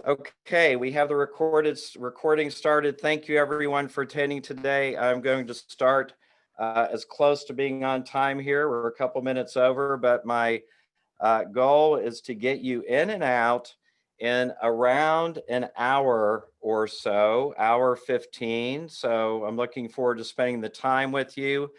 Okay, we have the recording started. Thank you everyone for attending today. I'm going to start as close to being on time here. We're a couple minutes over, but my goal is to get you in and out in around an hour or so, hour 15. So I'm looking forward to spending the time with you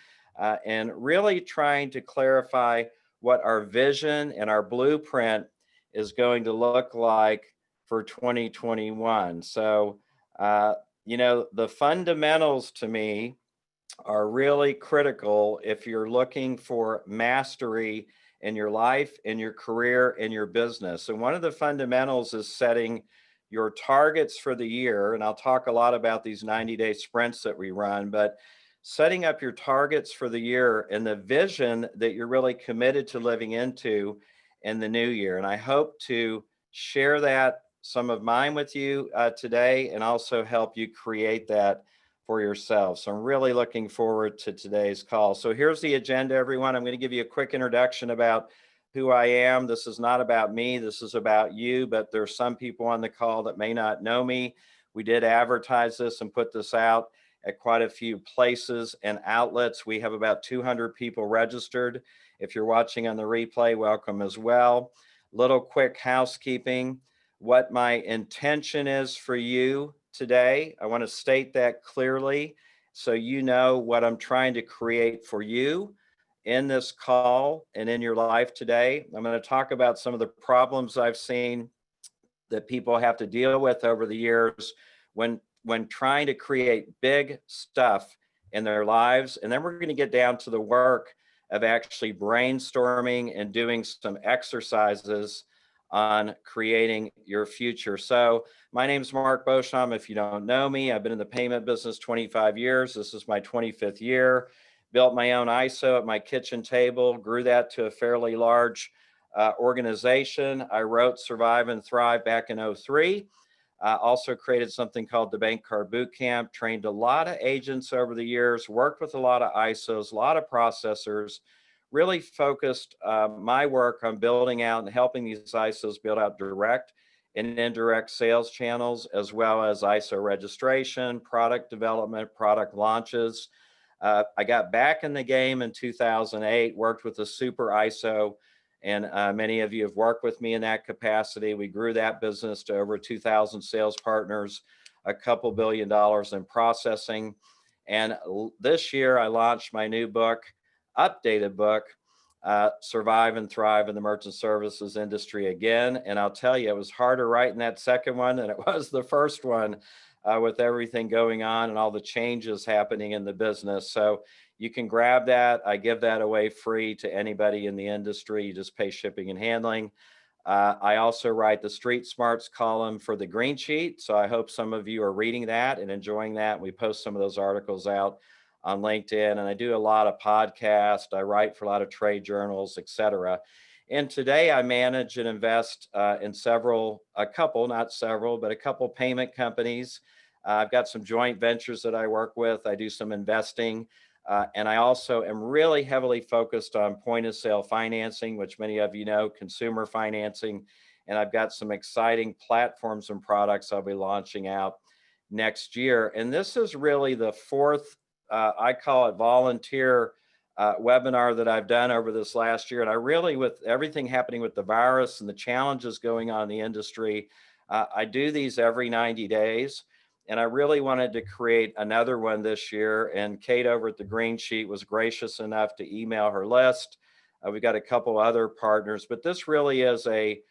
and really trying to clarify what our vision and our blueprint is going to look like for 2021. So, the fundamentals to me are really critical if you're looking for mastery in your life, in your career, in your business. And one of the fundamentals is setting your targets for the year. And I'll talk a lot about these 90-day sprints that we run, but setting up your targets for the year and the vision that you're really committed to living into in the new year. And I hope to share that, some of mine with you today, and also help you create that for yourself. So I'm really looking forward to today's call. So here's the agenda, everyone. I'm going to give you a quick introduction about who I am. This is not about me. This is about you, but there's some people on the call that may not know me. We did advertise this and put this out at quite a few places and outlets. We have about 200 people registered. If you're watching on the replay, welcome as well. Little quick housekeeping. What my intention is for you today, I want to state that clearly so you know what I'm trying to create for you in this call and in your life today. I'm going to talk about some of the problems I've seen that people have to deal with over the years when trying to create big stuff in their lives. And then we're going to get down to the work of actually brainstorming and doing some exercises on creating your future. So my name is Mark Beauchamp. If you don't know me, I've been in the payment business 25 years. This is my 25th year. Built my own ISO at my kitchen table, grew that to a fairly large organization. I wrote Survive and Thrive back in 03. Also created something called the Bank Card Bootcamp, trained a lot of agents over the years, worked with a lot of ISOs, a lot of processors, really focused my work on building out and helping these ISOs build out direct and indirect sales channels, as well as ISO registration, product development, product launches. I got back in the game in 2008, worked with a super ISO, and many of you have worked with me in that capacity. We grew that business to over 2,000 sales partners, a couple $2 billion in processing. And this year I launched my new book, updated book, Survive and Thrive in the Merchant Services Industry again. And I'll tell you, it was harder writing that second one than it was the first one with everything going on and all the changes happening in the business. So you can grab that. I give that away free to anybody in the industry. You just pay shipping and handling. I also write the Street Smarts column for the Green Sheet. So I hope some of you are reading that and enjoying that. We post some of those articles out on LinkedIn, and I do a lot of podcasts. I write for a lot of trade journals, etc. And today I manage and invest in a couple payment companies. I've got some joint ventures that I work with. I do some investing. And I also am really heavily focused on point of sale financing, which many of you know, consumer financing. And I've got some exciting platforms and products I'll be launching out next year. And this is really the fourth, I call it volunteer webinar that I've done over this last year. And I really, with everything happening with the virus and the challenges going on in the industry, I do these every 90 days. And I really wanted to create another one this year. And Kate over at the Green Sheet was gracious enough to email her list. We've got a couple other partners, but this really is a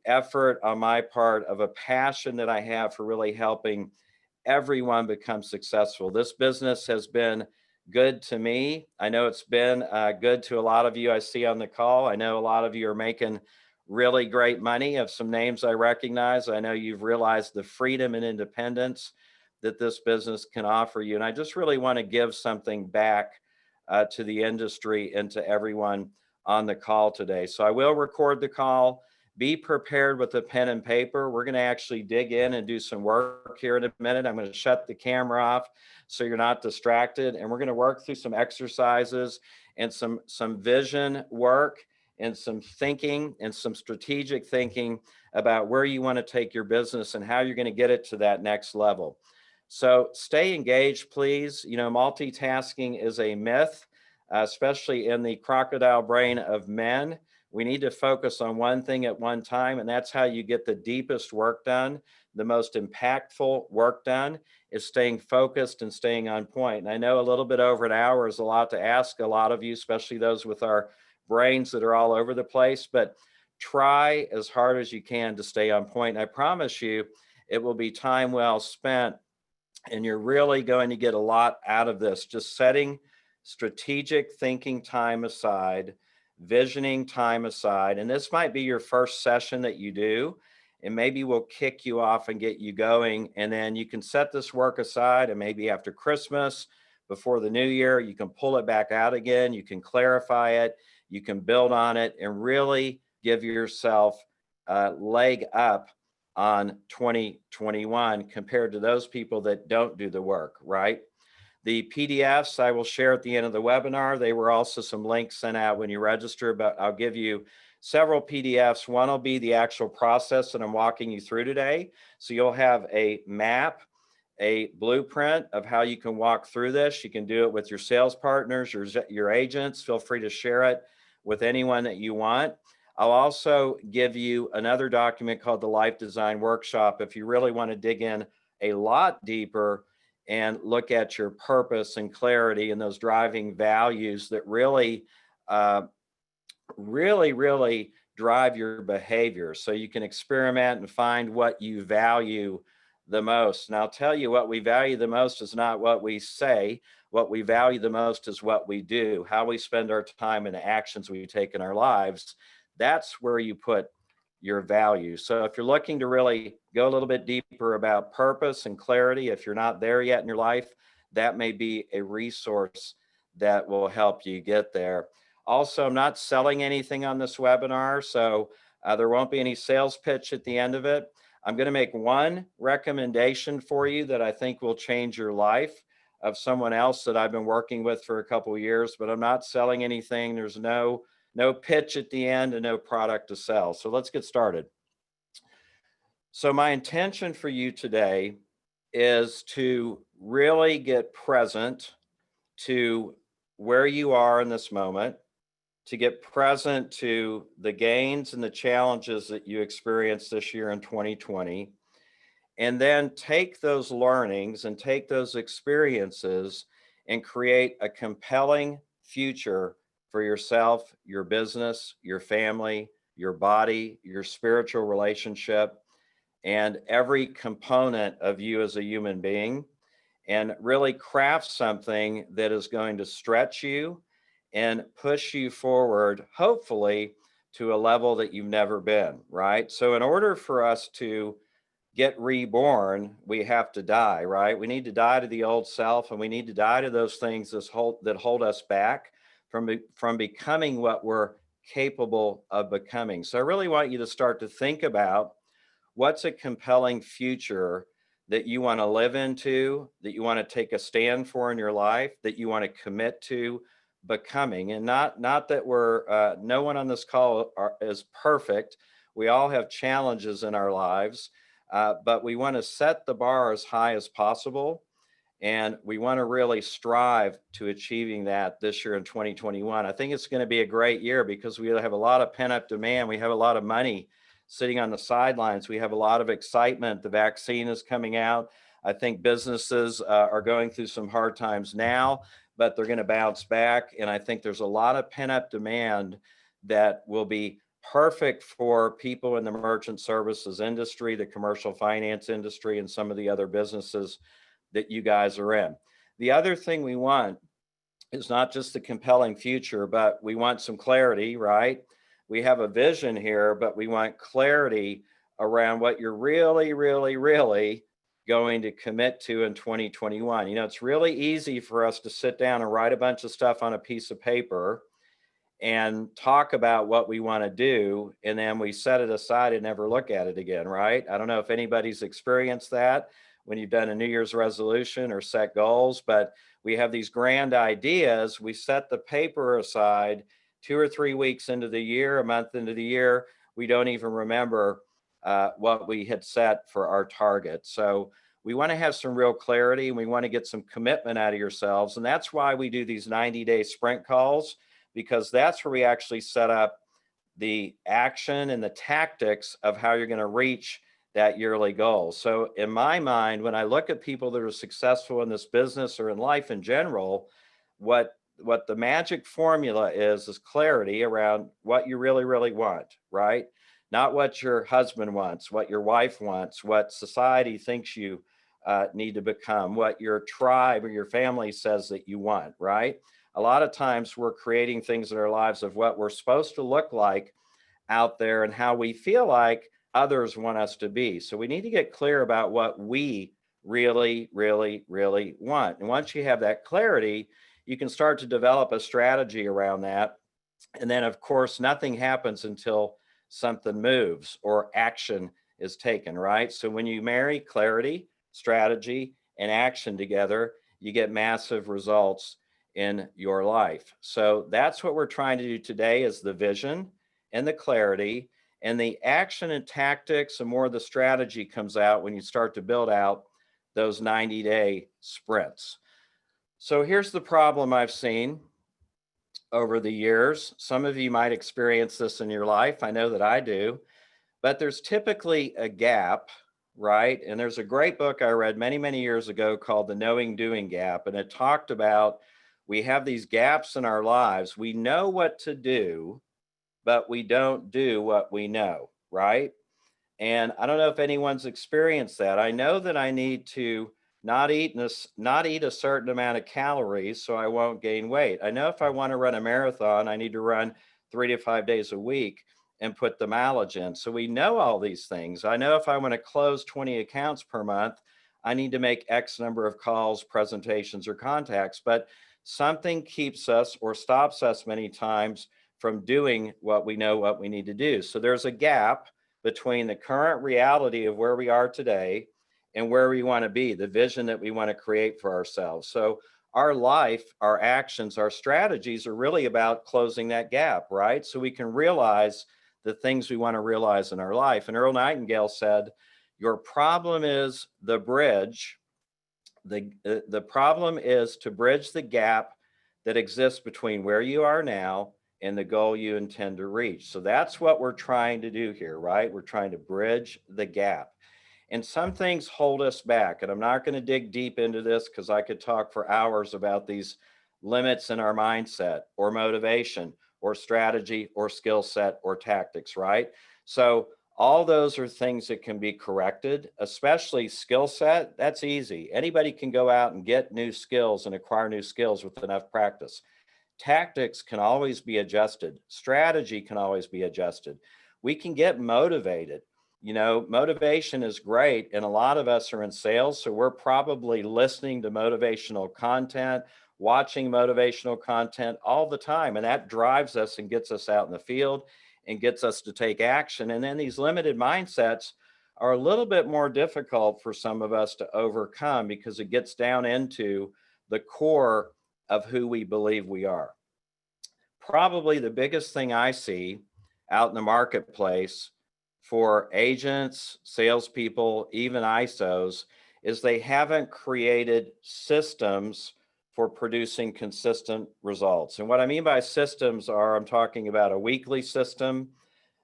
effort on my part of a passion that I have for really helping everyone become successful. This business has been good to me. I know it's been good to a lot of you I see on the call. I know a lot of you are making really great money. Of some names I recognize, I know you've realized the freedom and independence that this business can offer you. And I just really want to give something back to the industry and to everyone on the call today. So I will record the call. Be prepared with a pen and paper. We're going to actually dig in and do some work here in a minute. I'm going to shut the camera off so you're not distracted. And we're going to work through some exercises and some vision work and some thinking and some strategic thinking about where you want to take your business and how you're going to get it to that next level. So stay engaged, please. Multitasking is a myth, especially in the crocodile brain of men. We need to focus on one thing at one time, and that's how you get the deepest work done. The most impactful work done is staying focused and staying on point. And I know a little bit over an hour is a lot to ask a lot of you, especially those with our brains that are all over the place, but try as hard as you can to stay on point. And I promise you, it will be time well spent, and you're really going to get a lot out of this. Just setting strategic thinking time aside, visioning time aside. And this might be your first session that you do, and maybe we'll kick you off and get you going. And then you can set this work aside, and maybe after Christmas, before the new year, you can pull it back out again. You can clarify it, you can build on it, and really give yourself a leg up on 2021 compared to those people that don't do the work, right? The PDFs I will share at the end of the webinar. They were also some links sent out when you register, but I'll give you several PDFs. One will be the actual process that I'm walking you through today. So you'll have a map, a blueprint of how you can walk through this. You can do it with your sales partners, your agents. Feel free to share it with anyone that you want. I'll also give you another document called the Life Design Workshop if you really want to dig in a lot deeper and look at your purpose and clarity and those driving values that really drive your behavior, so you can experiment and find what you value the most. And I'll tell you, what we value the most is not what we say. What we value the most is what we do, how we spend our time and the actions we take in our lives. That's where you put your value. So if you're looking to really go a little bit deeper about purpose and clarity, if you're not there yet in your life, that may be a resource that will help you get there. Also, I'm not selling anything on this webinar, so there won't be any sales pitch at the end of it. I'm going to make one recommendation for you that I think will change your life, of someone else that I've been working with for a couple of years, but I'm not selling anything. There's no pitch at the end and no product to sell. So let's get started. So my intention for you today is to really get present to where you are in this moment, to get present to the gains and the challenges that you experienced this year in 2020, and then take those learnings and take those experiences and create a compelling future for yourself, your business, your family, your body, your spiritual relationship, and every component of you as a human being, and really craft something that is going to stretch you and push you forward, hopefully, to a level that you've never been, right? So in order for us to get reborn, we have to die, right? We need to die to the old self, and we need to die to those things that hold us back from becoming what we're capable of becoming. So I really want you to start to think about what's a compelling future that you want to live into, that you want to take a stand for in your life, that you want to commit to becoming. And not that we're no one on this call is perfect. We all have challenges in our lives, but we want to set the bar as high as possible, and we want to really strive to achieving that this year in 2021. I think it's going to be a great year because we have a lot of pent-up demand. We have a lot of money sitting on the sidelines. We have a lot of excitement. The vaccine is coming out. I think businesses are going through some hard times now, but they're going to bounce back. And I think there's a lot of pent-up demand that will be perfect for people in the merchant services industry, the commercial finance industry, and some of the other businesses that you guys are in. The other thing we want is not just the compelling future, but we want some clarity, right? We have a vision here, but we want clarity around what you're really going to commit to in 2021. It's really easy for us to sit down and write a bunch of stuff on a piece of paper and talk about what we want to do, and then we set it aside and never look at it again, right? I don't know if anybody's experienced that when you've done a New Year's resolution or set goals, but we have these grand ideas. We set the paper aside, 2 or 3 weeks into the year, a month into the year, we don't even remember what we had set for our target. So we want to have some real clarity, and we want to get some commitment out of yourselves. And that's why we do these 90-day sprint calls, because that's where we actually set up the action and the tactics of how you're going to reach that yearly goal. So in my mind, when I look at people that are successful in this business or in life in general, what the magic formula is clarity around what you really want, right? Not what your husband wants, what your wife wants, what society thinks you need to become, what your tribe or your family says that you want, right? A lot of times we're creating things in our lives of what we're supposed to look like out there and how we feel like others want us to be. So we need to get clear about what we really want. And once you have that clarity, you can start to develop a strategy around that. And then, of course, nothing happens until something moves or action is taken, right? So when you marry clarity, strategy, and action together, you get massive results in your life. So that's what we're trying to do today, is the vision and the clarity, and the action and tactics and more of the strategy comes out when you start to build out those 90-day sprints. So here's the problem I've seen over the years. Some of you might experience this in your life. I know that I do, but there's typically a gap, right? And there's a great book I read many years ago called The Knowing Doing Gap. And it talked about we have these gaps in our lives. We know what to do, but we don't do what we know, right? And I don't know if anyone's experienced that. I know that I need to not eat a certain amount of calories so I won't gain weight. I know if I want to run a marathon, I need to run 3 to 5 days a week and put the mileage in. So we know all these things. I know if I want to close 20 accounts per month, I need to make X number of calls, presentations, or contacts. But something keeps us or stops us many times from doing what we know what we need to do. So there's a gap between the current reality of where we are today and where we want to be, the vision that we want to create for ourselves. So our life, our actions, our strategies are really about closing that gap, right? So we can realize the things we want to realize in our life. And Earl Nightingale said, your problem is the bridge. The problem is to bridge the gap that exists between where you are now and the goal you intend to reach. So that's what we're trying to do here, right? We're trying to bridge the gap. And some things hold us back. And I'm not going to dig deep into this because I could talk for hours about these limits in our mindset or motivation or strategy or skill set or tactics, right? So all those are things that can be corrected, especially skill set. That's easy. Anybody can go out and get new skills and acquire new skills with enough practice. Tactics can always be adjusted. Strategy can always be adjusted. We can get motivated. You know, motivation is great. And a lot of us are in sales. So we're probably listening to motivational content, watching motivational content all the time. And that drives us and gets us out in the field and gets us to take action. And then these limited mindsets are a little bit more difficult for some of us to overcome because it gets down into the core of who we believe we are. Probably the biggest thing I see out in the marketplace for agents, salespeople, even ISOs, is they haven't created systems for producing consistent results. And what I mean by systems are, I'm talking about a weekly system,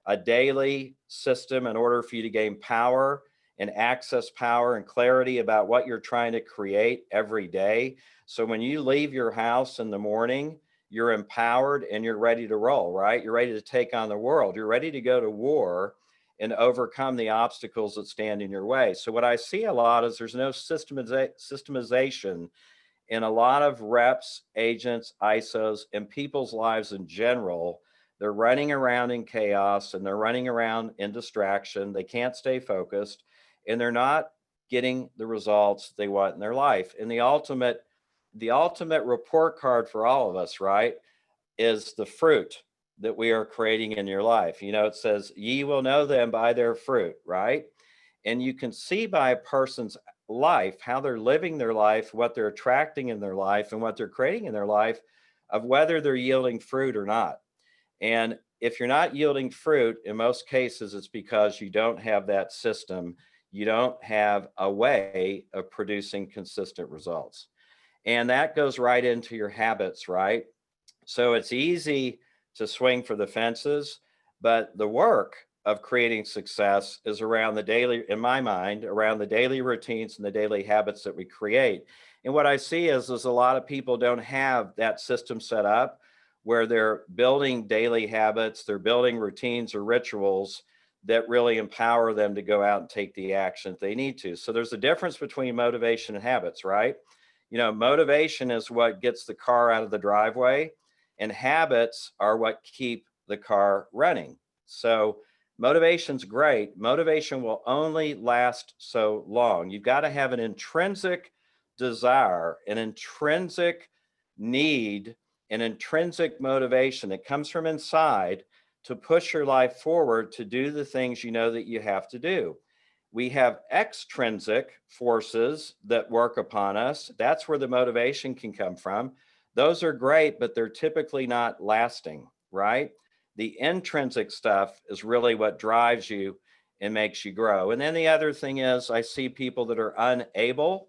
a daily system in order for you to gain power and access power and clarity about what you're trying to create every day. So when you leave your house in the morning, you're empowered and you're ready to roll, right? You're ready to take on the world. You're ready to go to war and overcome the obstacles that stand in your way. So what I see a lot is there's no systemization in a lot of reps, agents, ISOs, and people's lives in general. They're running around in chaos and they're running around in distraction. They can't stay focused and they're not getting the results they want in their life. And the ultimate report card for all of us, right, is the fruit that we are creating in your life. You know, it says, ye will know them by their fruit, right? And you can see by a person's life, how they're living their life, what they're attracting in their life, and what they're creating in their life, of whether they're yielding fruit or not. And if you're not yielding fruit, in most cases, it's because you don't have that system. You don't have a way of producing consistent results. And that goes right into your habits, right? So it's easy to swing for the fences, but the work of creating success is around the daily, in my mind, around the daily routines and the daily habits that we create. And what I see is a lot of people don't have that system set up where they're building daily habits, they're building routines or rituals that really empower them to go out and take the action they need to. So there's a difference between motivation and habits, right? Motivation is what gets the car out of the driveway, and habits are what keep the car running. So motivation's great. Motivation will only last so long. You've got to have an intrinsic desire, an intrinsic need, an intrinsic motivation that comes from inside to push your life forward to do the things you know that you have to do. We have extrinsic forces that work upon us. That's where the motivation can come from. Those are great, but they're typically not lasting, right? The intrinsic stuff is really what drives you and makes you grow. And then the other thing is, I see people that are unable,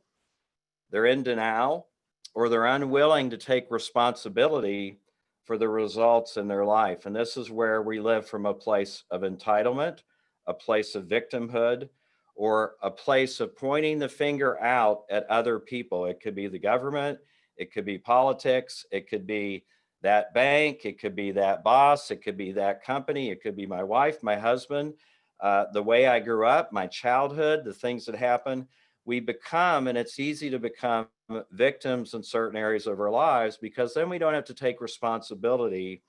they're in denial, or they're unwilling to take responsibility for the results in their life. And this is where we live from a place of entitlement, a place of victimhood, or a place of pointing the finger out at other people. It could be the government, it could be politics, it could be that bank, it could be that boss, it could be that company, it could be my wife, my husband, the way I grew up, my childhood, the things that happen. We become, and it's easy to become victims in certain areas of our lives because then we don't have to take responsibility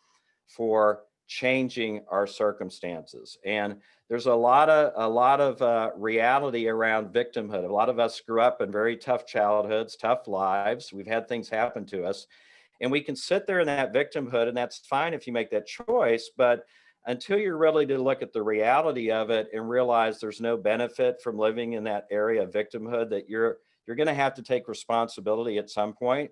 for changing our circumstances. And there's a lot of reality around victimhood. A lot of us grew up in very tough childhoods, tough lives. We've had things happen to us, and we can sit there in that victimhood, and that's fine if you make that choice. But until you're ready to look at the reality of it and realize there's no benefit from living in that area of victimhood, that you're going to have to take responsibility at some point.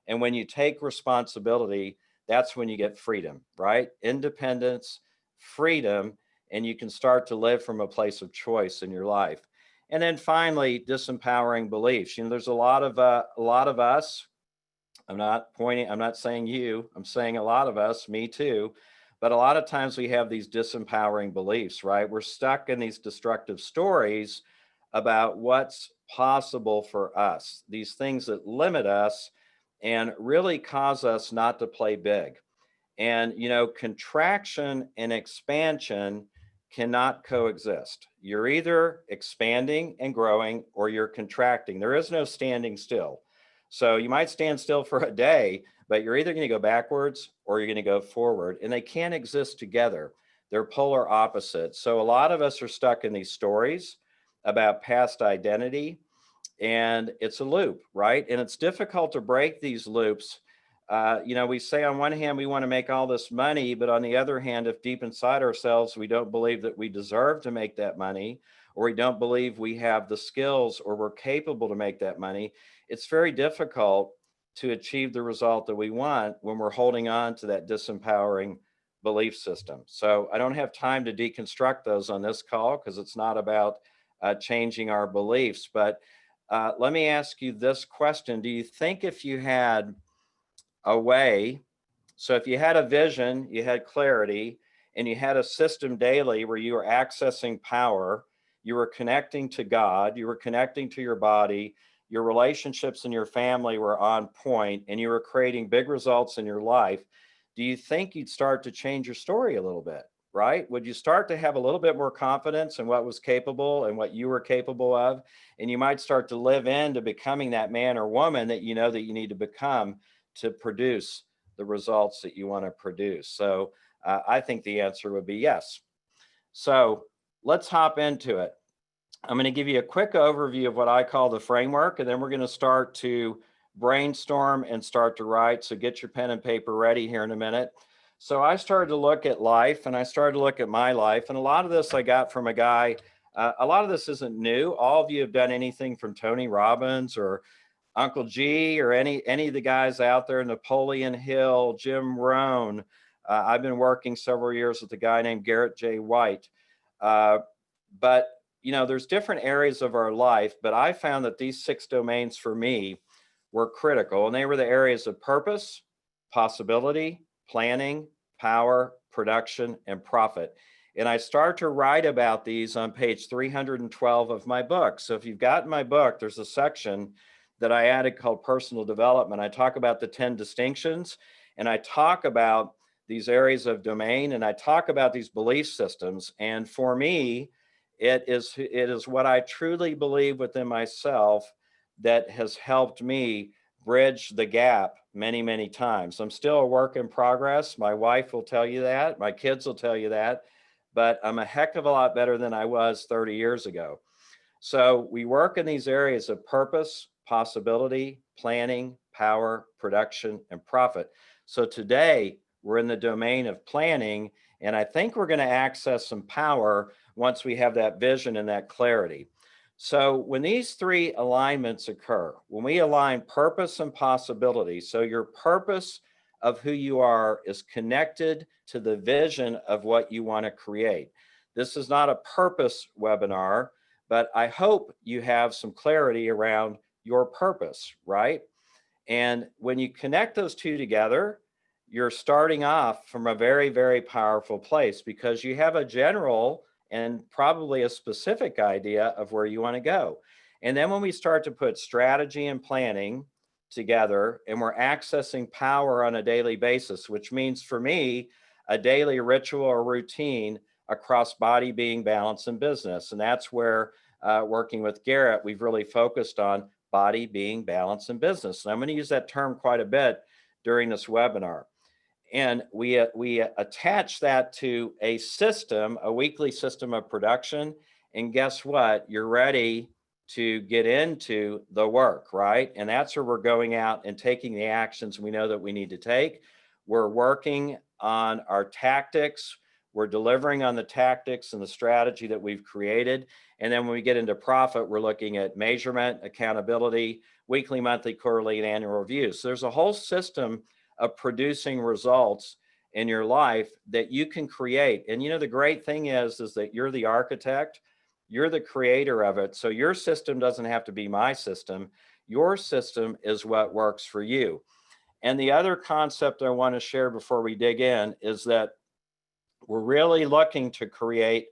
And when you take responsibility, that's when you get freedom, right? Independence, freedom, and you can start to live from a place of choice in your life. And then finally, disempowering beliefs. There's a lot of us. I'm not saying you, I'm saying a lot of us, me too. But a lot of times we have these disempowering beliefs, right? We're stuck in these destructive stories about what's possible for us, these things that limit us and really cause us not to play big. And, contraction and expansion cannot coexist. You're either expanding and growing or you're contracting. There is no standing still. So you might stand still for a day, but you're either going to go backwards or you're going to go forward, and they can't exist together. They're polar opposites. So a lot of us are stuck in these stories about past identity, and it's a loop, right? And it's difficult to break these loops. We say on one hand we want to make all this money, but on the other hand, if deep inside ourselves we don't believe that we deserve to make that money, or we don't believe we have the skills or we're capable to make that money, it's very difficult to achieve the result that we want when we're holding on to that disempowering belief system. So I don't have time to deconstruct those on this call because it's not about changing our beliefs. But let me ask you this question. Do you think if you had a way, so if you had a vision, you had clarity, and you had a system daily where you were accessing power, you were connecting to God, you were connecting to your body, your relationships and your family were on point, and you were creating big results in your life, do you think you'd start to change your story a little bit, right? Would you start to have a little bit more confidence in what was capable and what you were capable of? And you might start to live into becoming that man or woman that you know that you need to become to produce the results that you want to produce. So I think the answer would be yes. So let's hop into it. I'm going to give you a quick overview of what I call the framework, and then we're going to start to brainstorm and start to write. So get your pen and paper ready here in a minute. So I started to look at life, and I started to look at my life, and a lot of this I got from a guy. A lot of this isn't new. All of you have done anything from Tony Robbins or Uncle G or any of the guys out there, Napoleon Hill, Jim Rohn, I've been working several years with a guy named Garrett J. White. Uh, but, there's different areas of our life, but I found that these 6 domains for me were critical. And they were the areas of purpose, possibility, planning, power, production, and profit. And I start to write about these on page 312 of my book. So if you've gotten my book, there's a section that I added called personal development. I talk about the 10 distinctions, and I talk about these areas of domain, and I talk about these belief systems. And for me, it is what I truly believe within myself that has helped me bridge the gap many, many times. I'm still a work in progress. My wife will tell you that. My kids will tell you that. But I'm a heck of a lot better than I was 30 years ago. So we work in these areas of purpose, possibility, planning, power, production, and profit. So today we're in the domain of planning, and I think we're going to access some power once we have that vision and that clarity. So when these 3 alignments occur, when we align purpose and possibility, so your purpose of who you are is connected to the vision of what you want to create. This is not a purpose webinar, but I hope you have some clarity around your purpose, right? And when you connect those 2 together, you're starting off from a very, very powerful place because you have a general and probably a specific idea of where you want to go. And then when we start to put strategy and planning together, and we're accessing power on a daily basis, which means for me, a daily ritual or routine across body, being, balance, and business. And that's where working with Garrett, we've really focused on body, being, balance, and business. And I'm going to use that term quite a bit during this webinar. And we attach that to a system, a weekly system of production. And guess what? You're ready to get into the work, right? And that's where we're going out and taking the actions we know that we need to take. We're working on our tactics. We're delivering on the tactics and the strategy that we've created. And then when we get into profit, we're looking at measurement, accountability, weekly, monthly, quarterly, and annual reviews. So there's a whole system of producing results in your life that you can create. And the great thing is that you're the architect, you're the creator of it. So your system doesn't have to be my system. Your system is what works for you. And the other concept I want to share before we dig in is that we're really looking to create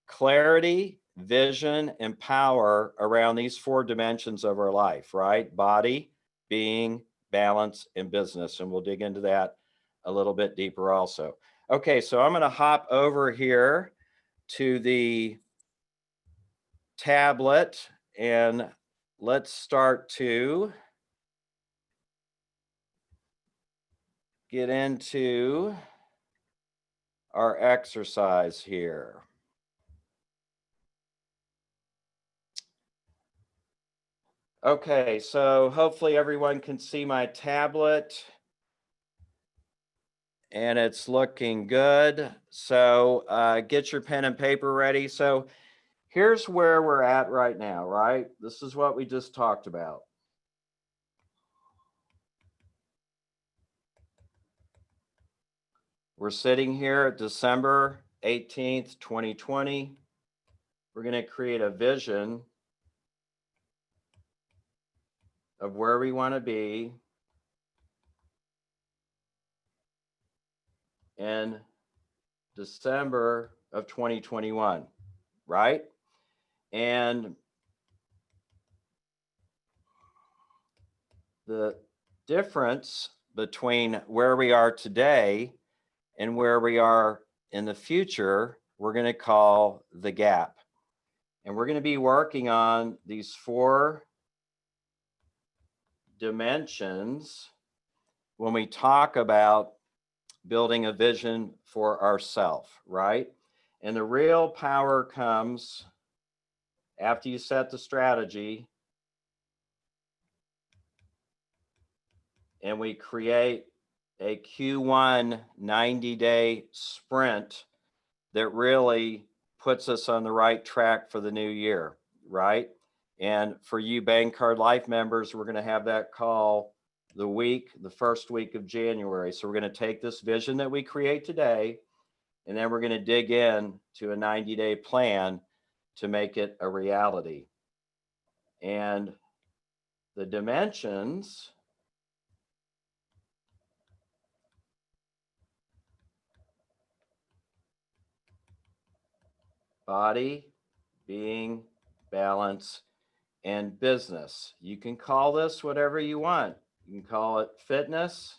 clarity, vision, and power around these 4 dimensions of our life, right? Body, being, balance, and business. And we'll dig into that a little bit deeper also. Okay, so I'm going to hop over here to the tablet and let's start to get into our exercise here. Okay, so hopefully everyone can see my tablet and it's looking good. So get your pen and paper ready. So here's where we're at right now, right? This is what we just talked about. We're sitting here at December 18th, 2020. We're going to create a vision of where we want to be in December of 2021, right? And the difference between where we are today and where we are in the future, we're going to call the gap. And we're going to be working on these 4 dimensions when we talk about building a vision for ourselves, right? And the real power comes after you set the strategy and we create a Q1 90-day sprint that really puts us on the right track for the new year, right? And for you Bank Card Life members, we're going to have that call the first week of January. So we're going to take this vision that we create today, and then we're going to dig in to a 90-day plan to make it a reality. And the dimensions body, being, balance, and business. You can call this whatever you want. You can call it fitness,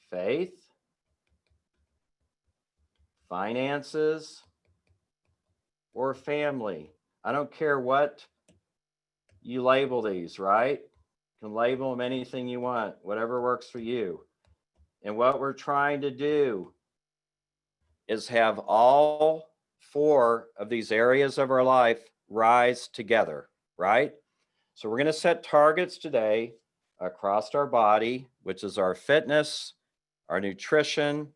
faith, finances, or family. I don't care what you label these, right? You can label them anything you want, whatever works for you. And what we're trying to do is have all four of these areas of our life rise together, right? So we're going to set targets today across our body, which is our fitness, our nutrition.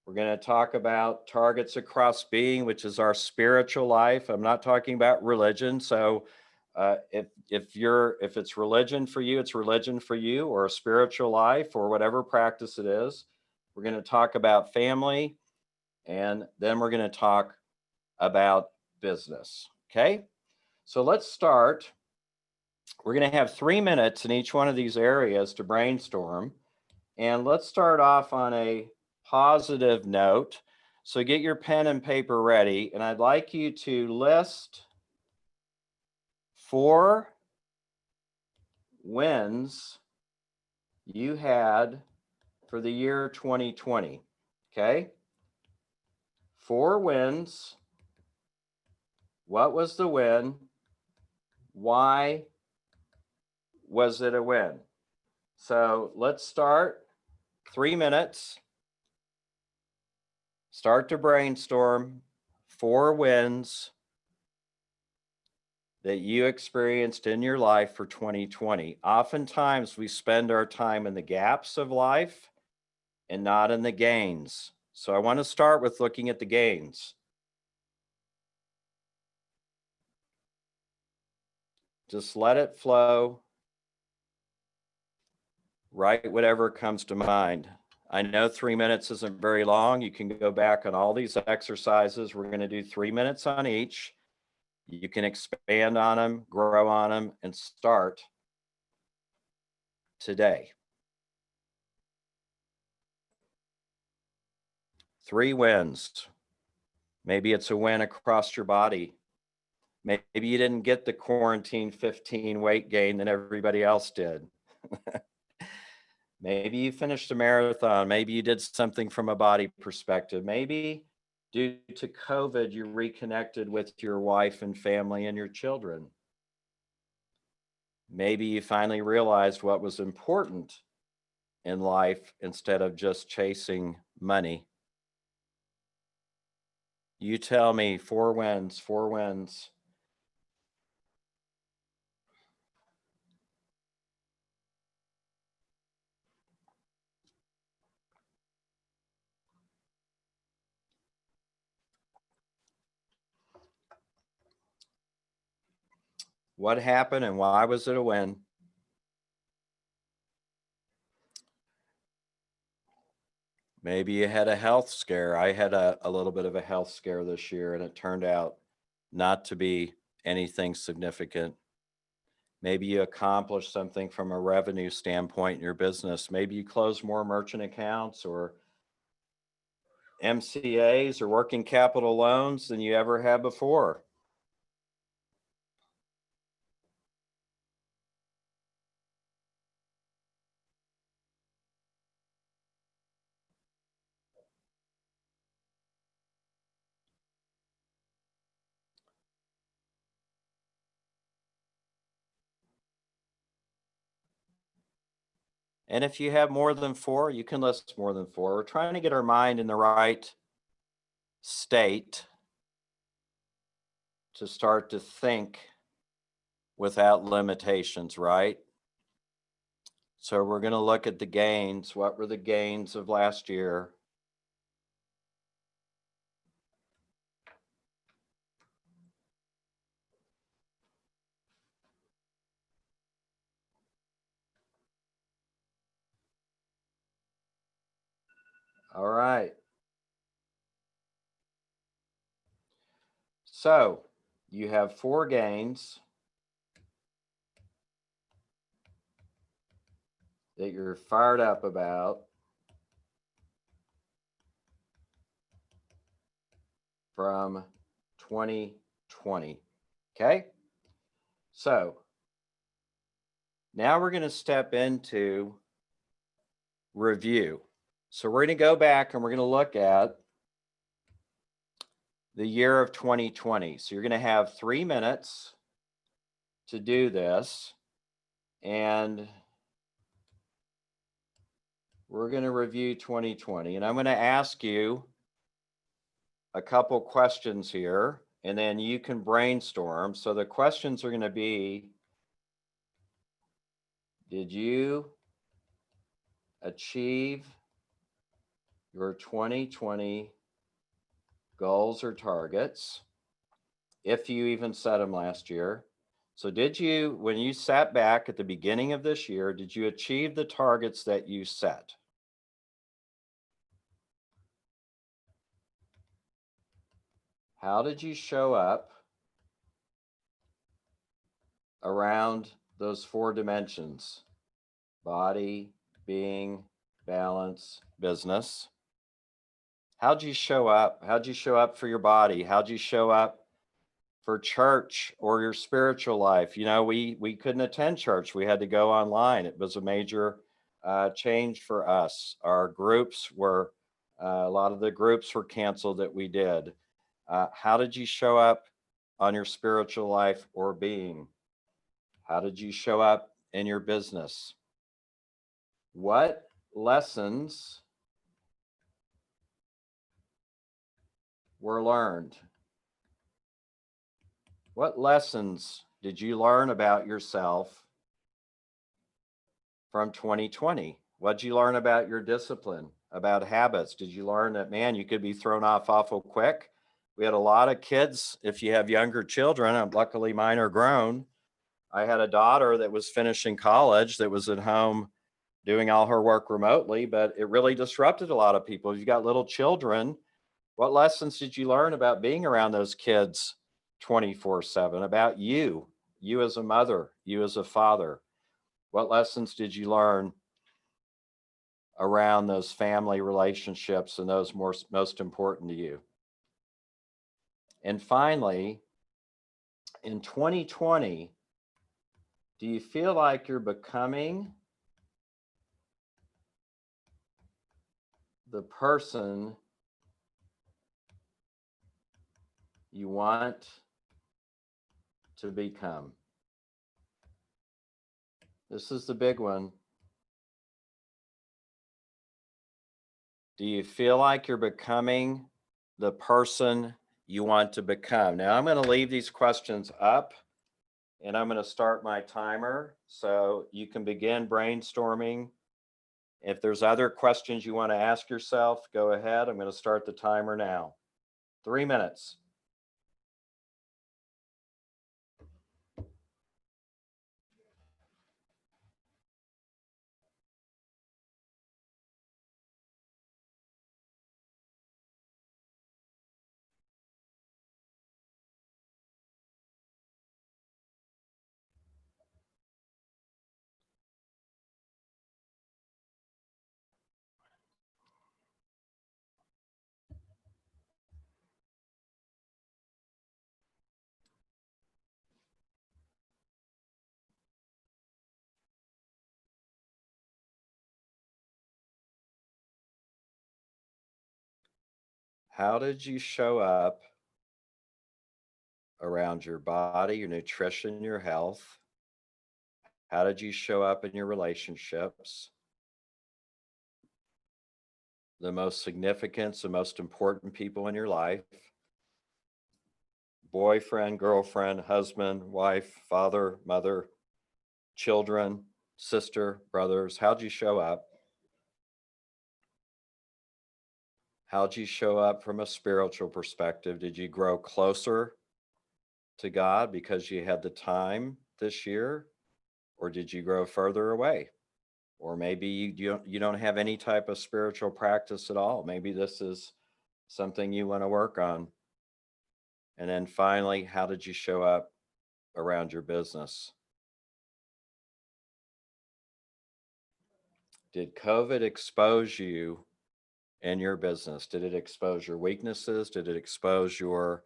We're going to talk about targets across being, which is our spiritual life. I'm not talking about religion. So if it's religion for you, it's religion for you, or a spiritual life, or whatever practice it is. We're going to talk about family, and then we're going to talk about business. Okay, so let's start. We're going to have 3 minutes in each one of these areas to brainstorm. And let's start off on a positive note. So get your pen and paper ready. And I'd like you to list 4 wins you had for the year 2020. Okay? 4 wins. What was the win? Why was it a win? So let's start. 3 minutes. Start to brainstorm 4 wins that you experienced in your life for 2020. Oftentimes we spend our time in the gaps of life and not in the gains. So I want to start with looking at the gains. Just let it flow. Write whatever comes to mind. I know 3 minutes isn't very long. You can go back on all these exercises. We're going to do 3 minutes on each. You can expand on them, grow on them, and start today. 3 wins. Maybe it's a win across your body. Maybe you didn't get the quarantine 15 weight gain that everybody else did. Maybe you finished a marathon. Maybe you did something from a body perspective. Maybe due to COVID, you reconnected with your wife and family and your children. Maybe you finally realized what was important in life instead of just chasing money. You tell me, 4 wins, 4 wins. What happened and why was it a win? Maybe you had a health scare. I had a little bit of a health scare this year, and it turned out not to be anything significant. Maybe you accomplished something from a revenue standpoint in your business. Maybe you closed more merchant accounts or MCAs or working capital loans than you ever had before. And if you have more than 4, you can list more than 4. We're trying to get our mind in the right state to start to think without limitations, right? So we're going to look at the gains. What were the gains of last year? All right. So you have 4 gains that you're fired up about from 2020. Okay. So now we're going to step into review. So we're going to go back and we're going to look at the year of 2020. So you're going to have 3 minutes to do this. And we're going to review 2020. And I'm going to ask you a couple questions here, and then you can brainstorm. So the questions are going to be, did you achieve your 2020 goals or targets, if you even set them last year? So did you, when you sat back at the beginning of this year, did you achieve the targets that you set? How did you show up around those 4 dimensions? Body, being, balance, business. How'd you show up? How'd you show up for your body? How'd you show up for church or your spiritual life? You know, we couldn't attend church. We had to go online. It was a major change for us. Our groups were, a lot of the groups were canceled that we did. How did you show up on your spiritual life or being? How did you show up in your business? What lessons were learned? What lessons did you learn about yourself from 2020? What did you learn about your discipline, about habits? Did you learn that, man, you could be thrown off awful quick? We had a lot of kids. If you have younger children, and luckily mine are grown. I had a daughter that was finishing college that was at home doing all her work remotely, but it really disrupted a lot of people. If you got little children, what lessons did you learn about being around those kids 24/7, about you as a mother, you as a father? What lessons did you learn around those family relationships and those most important to you? And finally, in 2020, do you feel like you're becoming the person you want to become? This is the big one. Do you feel like you're becoming the person you want to become? Now, I'm going to leave these questions up and I'm going to start my timer so you can begin brainstorming. If there's other questions you want to ask yourself, go ahead. I'm going to start the timer now. 3 minutes. How did you show up around your body, your nutrition, your health? How did you show up in your relationships? The most significant, the most important people in your life: boyfriend, girlfriend, husband, wife, father, mother, children, sister, brothers. How'd you show up? How'd you show up from a spiritual perspective? Did you grow closer to God because you had the time this year, or did you grow further away? Or maybe you don't have any type of spiritual practice at all. Maybe this is something you want to work on. And then finally, how did you show up around your business? Did COVID expose you in your business? Did it expose your weaknesses? Did it expose your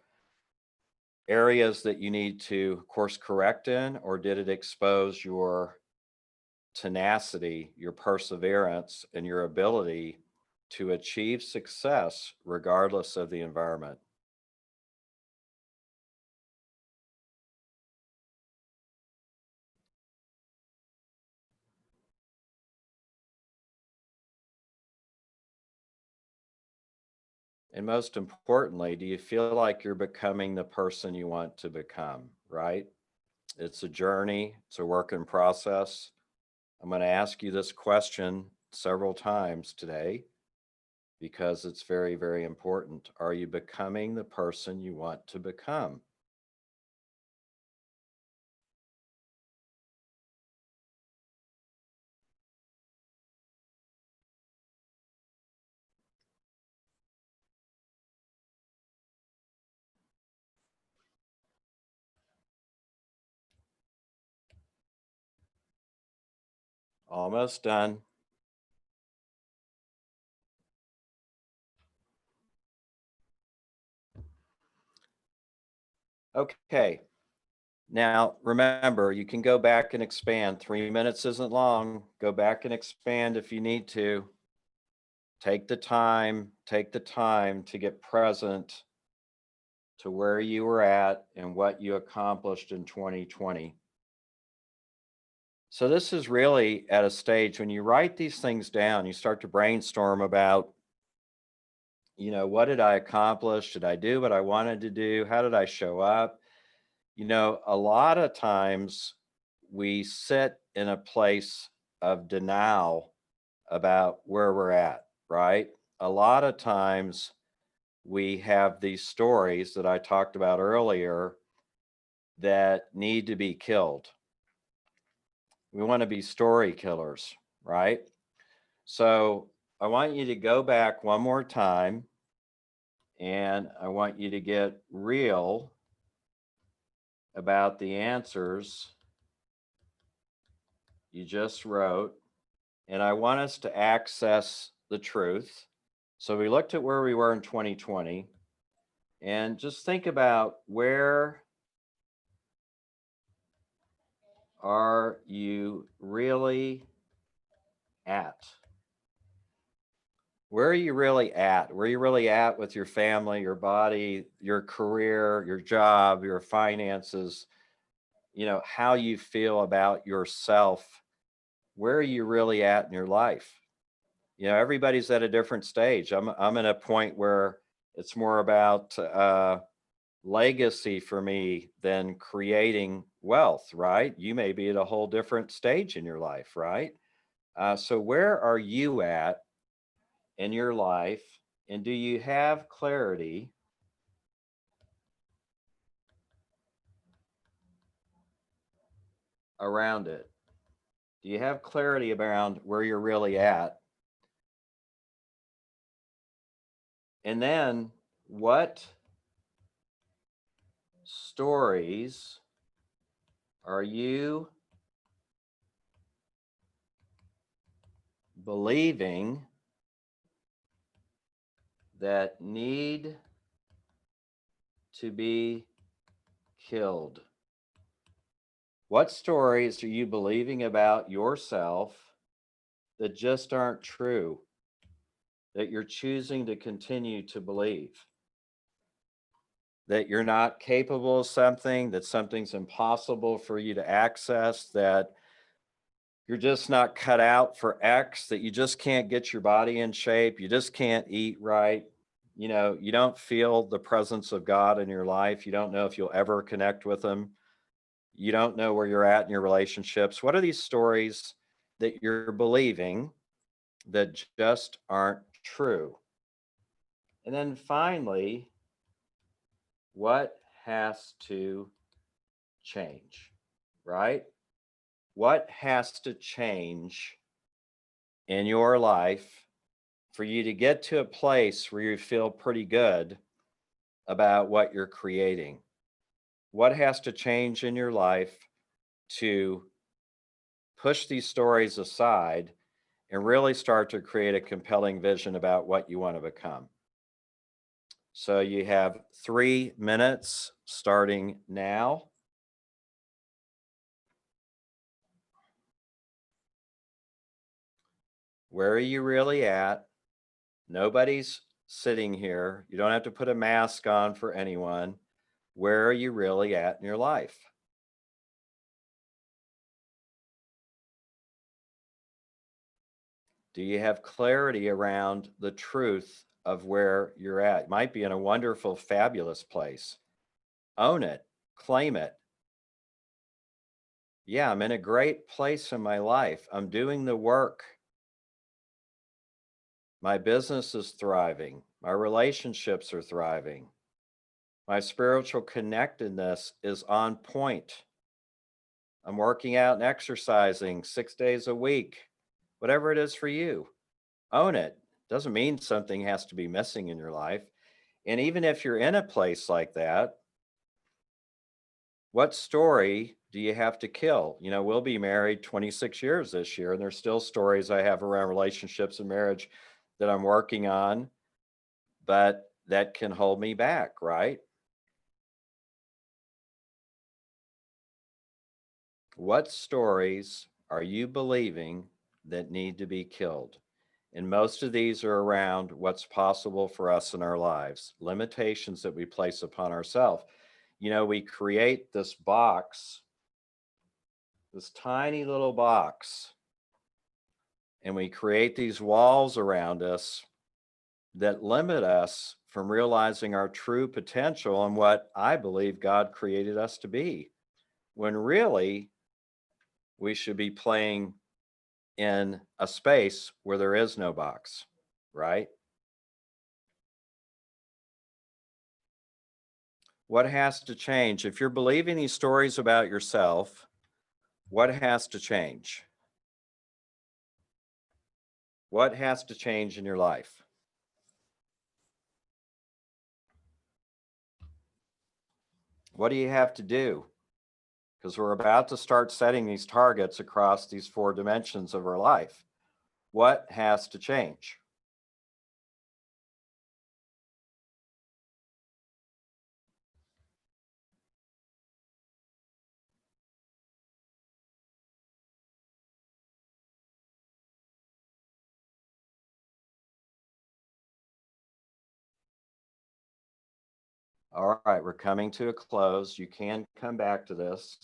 areas that you need to course correct in? Or did it expose your tenacity, your perseverance, and your ability to achieve success regardless of the environment? And most importantly, do you feel like you're becoming the person you want to become, right? It's a journey, it's a work in process. I'm going to ask you this question several times today because it's very, very important. Are you becoming the person you want to become? Almost done. Okay. Now, remember, you can go back and expand. 3 minutes isn't long. Go back and expand if you need to. Take the time to get present to where you were at and what you accomplished in 2020. So this is really at a stage when you write these things down, you start to brainstorm about, what did I accomplish? Did I do what I wanted to do? How did I show up? A lot of times we sit in a place of denial about where we're at, right? A lot of times we have these stories that I talked about earlier that need to be killed. We want to be story killers, right? So I want you to go back one more time and I want you to get real about the answers you just wrote. And I want us to access the truth. So we looked at where we were in 2020 and just think about, where are you really at? Where are you really at? Where are you really at with your family, your body, your career, your job, your finances, how you feel about yourself? Where are you really at in your life? Everybody's at a different stage. I'm at a point where it's more about legacy for me than creating wealth, right? You may be at a whole different stage in your life, right? So where are you at in your life, and do you have clarity around it? Do you have clarity around where you're really at? And then, what stories are you believing that need to be killed? What stories are you believing about yourself that just aren't true, that you're choosing to continue to believe? That you're not capable of something, that something's impossible for you to access, that you're just not cut out for X, that you just can't get your body in shape, you just can't eat right. You don't feel the presence of God in your life. You don't know if you'll ever connect with Him. You don't know where you're at in your relationships. What are these stories that you're believing that just aren't true? And then finally, what has to change, right? What has to change in your life for you to get to a place where you feel pretty good about what you're creating? What has to change in your life to push these stories aside and really start to create a compelling vision about what you want to become? So you have 3 minutes starting now. Where are you really at? Nobody's sitting here. You don't have to put a mask on for anyone. Where are you really at in your life? Do you have clarity around the truth of where you're at? You might be in a wonderful, fabulous place. Own it, claim it. Yeah, I'm in a great place in my life. I'm doing the work. My business is thriving. My relationships are thriving. My spiritual connectedness is on point. I'm working out and exercising 6 days a week. Whatever it is for you, own it. Doesn't mean something has to be missing in your life. And even if you're in a place like that, what story do you have to kill? We'll be married 26 years this year, and there's still stories I have around relationships and marriage that I'm working on, but that can hold me back, right? What stories are you believing that need to be killed? And most of these are around what's possible for us in our lives, limitations that we place upon ourselves. We create this box, this tiny little box, and we create these walls around us that limit us from realizing our true potential and what I believe God created us to be, when really we should be playing in a space where there is no box, right? What has to change? If you're believing these stories about yourself, what has to change? What has to change in your life? What do you have to do? Because we're about to start setting these targets across these 4 dimensions of our life. What has to change? All right, we're coming to a close. You can come back to this.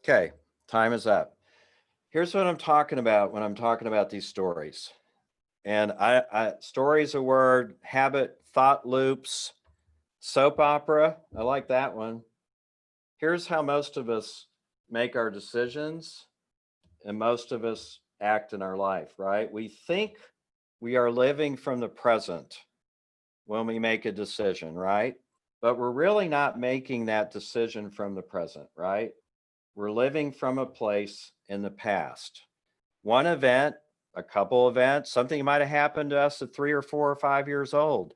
Okay, time is up. Here's what I'm talking about when I'm talking about these stories. And stories a word, habit, thought loops, soap opera. I like that one. Here's how most of us make our decisions and most of us act in our life, right? We think we are living from the present when we make a decision, right? But we're really not making that decision from the present, right? We're living from a place in the past. One event, a couple events, something might have happened to us at 3 or 4 or 5 years old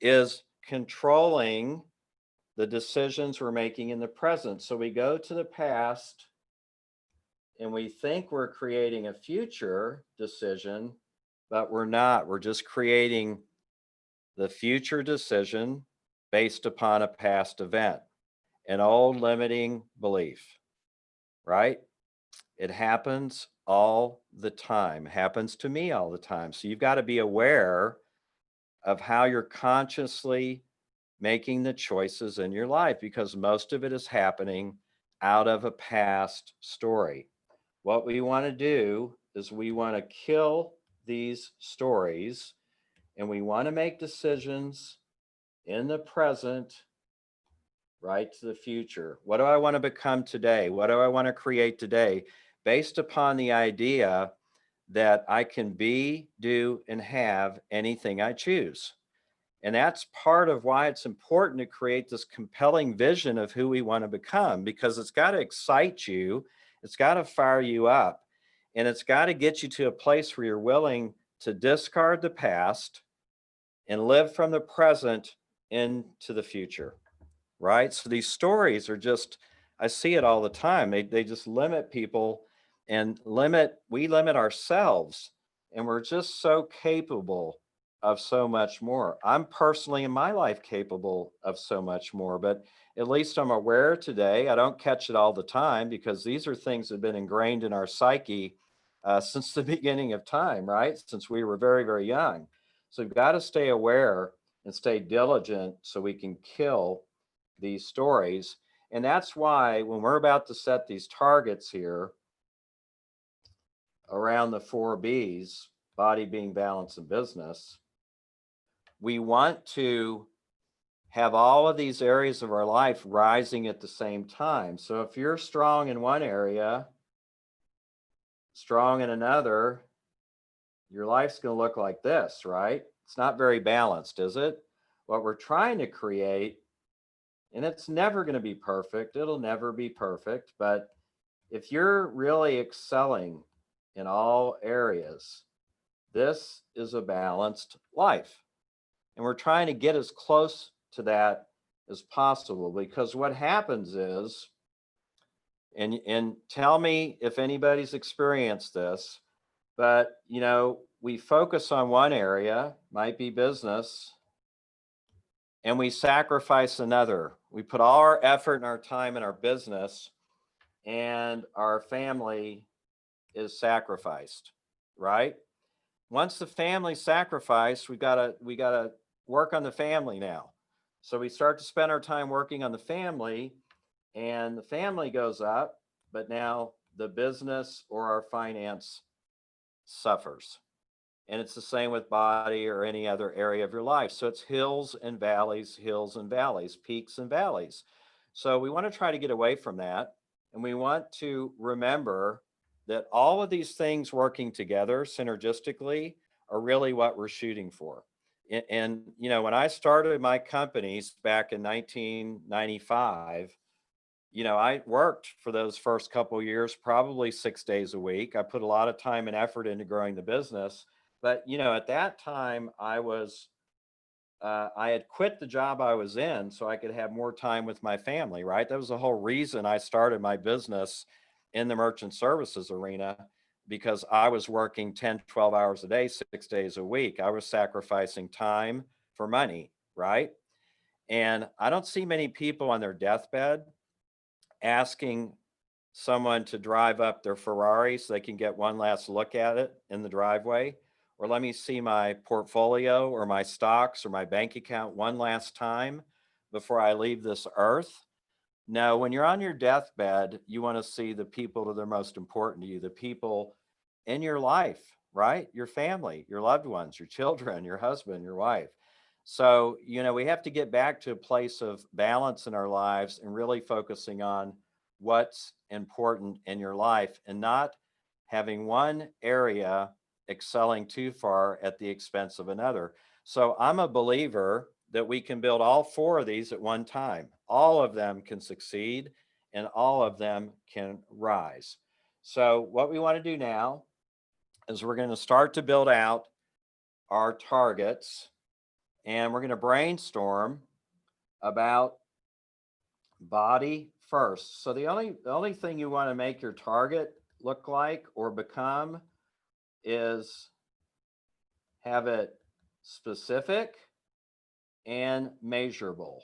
is controlling the decisions we're making in the present. So we go to the past and we think we're creating a future decision, but we're not. We're just creating the future decision based upon a past event, an old limiting belief, right? It happens all the time, happens to me all the time. So you've got to be aware of how you're consciously making the choices in your life because most of it is happening out of a past story. What we want to do is we want to kill these stories and we want to make decisions in the present, right, to the future. What do I want to become today? What do I want to create today? Based upon the idea that I can be, do, and have anything I choose. And that's part of why it's important to create this compelling vision of who we want to become, because it's got to excite you, it's got to fire you up, and it's got to get you to a place where you're willing to discard the past and live from the present into the future, right? So these stories are just, I see it all the time. They just limit people and we limit ourselves, and we're just so capable of so much more. I'm personally in my life capable of so much more, but at least I'm aware today. I don't catch it all the time because these are things that have been ingrained in our psyche since the beginning of time, right? Since we were very, very young. So we've got to stay aware and stay diligent so we can kill these stories. And that's why when we're about to set these targets here around the 4Bs, body, being, balance, and business, we want to have all of these areas of our life rising at the same time. So if you're strong in one area, strong in another, your life's going to look like this, right? It's not very balanced, is it? What we're trying to create, and it's never going to be perfect, it'll never be perfect, but if you're really excelling in all areas, this is a balanced life. And we're trying to get as close to that as possible, because what happens is, and tell me if anybody's experienced this, but we focus on one area, might be business, and we sacrifice another. We put all our effort and our time in our business, and our family is sacrificed, right? Once the family's sacrificed, we gotta work on the family now. So we start to spend our time working on the family, and the family goes up, but now the business or our finance suffers. And it's the same with body or any other area of your life. So it's hills and valleys, peaks and valleys. So we want to try to get away from that. And we want to remember that all of these things working together synergistically are really what we're shooting for. And when I started my companies back in 1995, I worked for those first couple of years, probably 6 days a week. I put a lot of time and effort into growing the business. But, at that time, I had quit the job I was in so I could have more time with my family, right? That was the whole reason I started my business in the merchant services arena, because I was working 10, 12 hours a day, 6 days a week. I was sacrificing time for money, right? And I don't see many people on their deathbed asking someone to drive up their Ferrari so they can get one last look at it in the driveway, or let me see my portfolio or my stocks or my bank account one last time before I leave this earth. No, when you're on your deathbed, you want to see the people that are most important to you, the people in your life, right? Your family, your loved ones, your children, your husband, your wife. So, we have to get back to a place of balance in our lives and really focusing on what's important in your life and not having one area excelling too far at the expense of another. So I'm a believer that we can build all four of these at one time. All of them can succeed and all of them can rise. So what we want to do now is we're going to start to build out our targets, and we're going to brainstorm about body first. So the only thing you want to make your target look like or become is have it specific and measurable,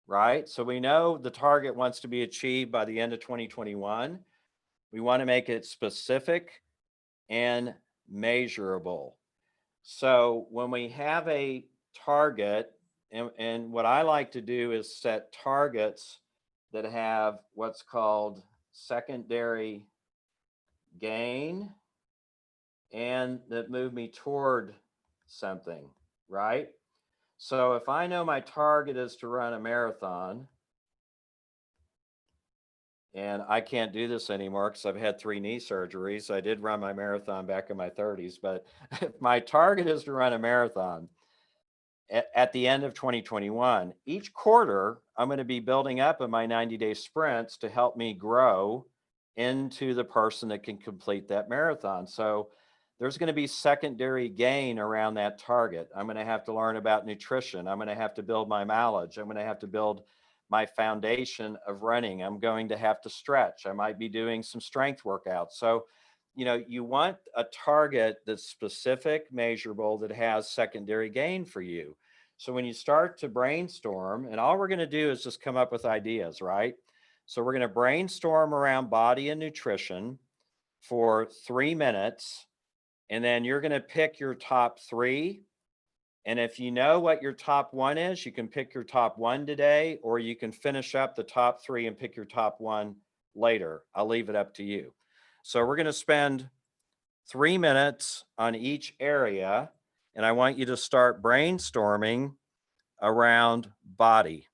right? So we know the target wants to be achieved by the end of 2021. We want to make it specific and measurable. So when we have a target, and what I like to do is set targets that have what's called secondary gain and that move me toward something, right? So if I know my target is to run a marathon, And I can't do this anymore because I've had 3 knee surgeries. I did run my marathon back in my 30s, but my target is to run a marathon at the end of 2021. Each quarter, I'm going to be building up in my 90-day sprints to help me grow into the person that can complete that marathon. So there's going to be secondary gain around that target. I'm going to have to learn about nutrition. I'm going to have to build my mileage. I'm going to have to build my foundation of running. I'm going to have to stretch. I might be doing some strength workouts. So, you want a target that's specific, measurable, that has secondary gain for you. So when you start to brainstorm, and all we're going to do is just come up with ideas, right? So we're going to brainstorm around body and nutrition for 3 minutes, and then you're going to pick your top three. And if you know what your top one is, you can pick your top one today, or you can finish up the top three and pick your top one later. I'll leave it up to you. So we're going to spend 3 minutes on each area, and I want you to start brainstorming around body.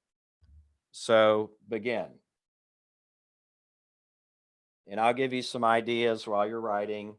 So begin. And I'll give you some ideas while you're writing.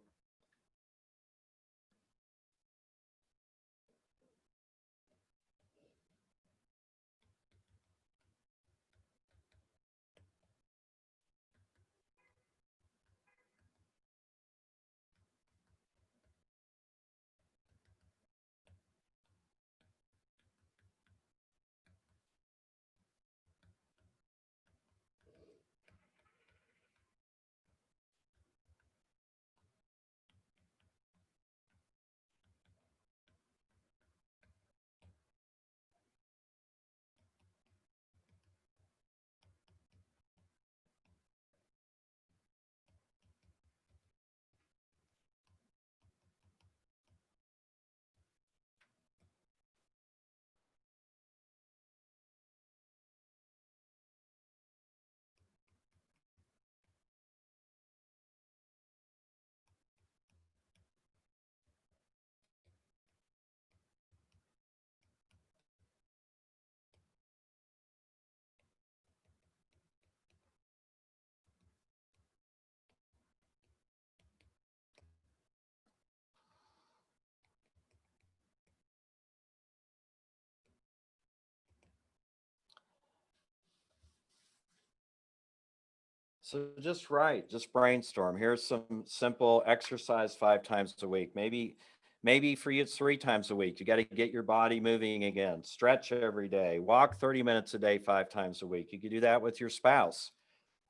So just write, just brainstorm. Here's some simple exercise 5 times a week. Maybe for you it's 3 times a week. You got to get your body moving again. Stretch every day. Walk 30 minutes a day 5 times a week. You could do that with your spouse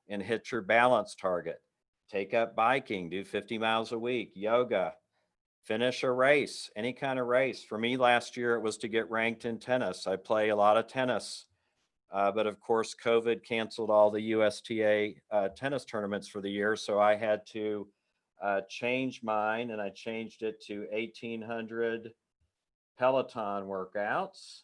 and hit your balance target. Take up biking, do 50 miles a week, yoga, finish a race, any kind of race. For me last year, it was to get ranked in tennis. I play a lot of tennis, but of course, COVID canceled all the USTA tennis tournaments for the year. So I had to change mine, and I changed it to 1,800 Peloton workouts.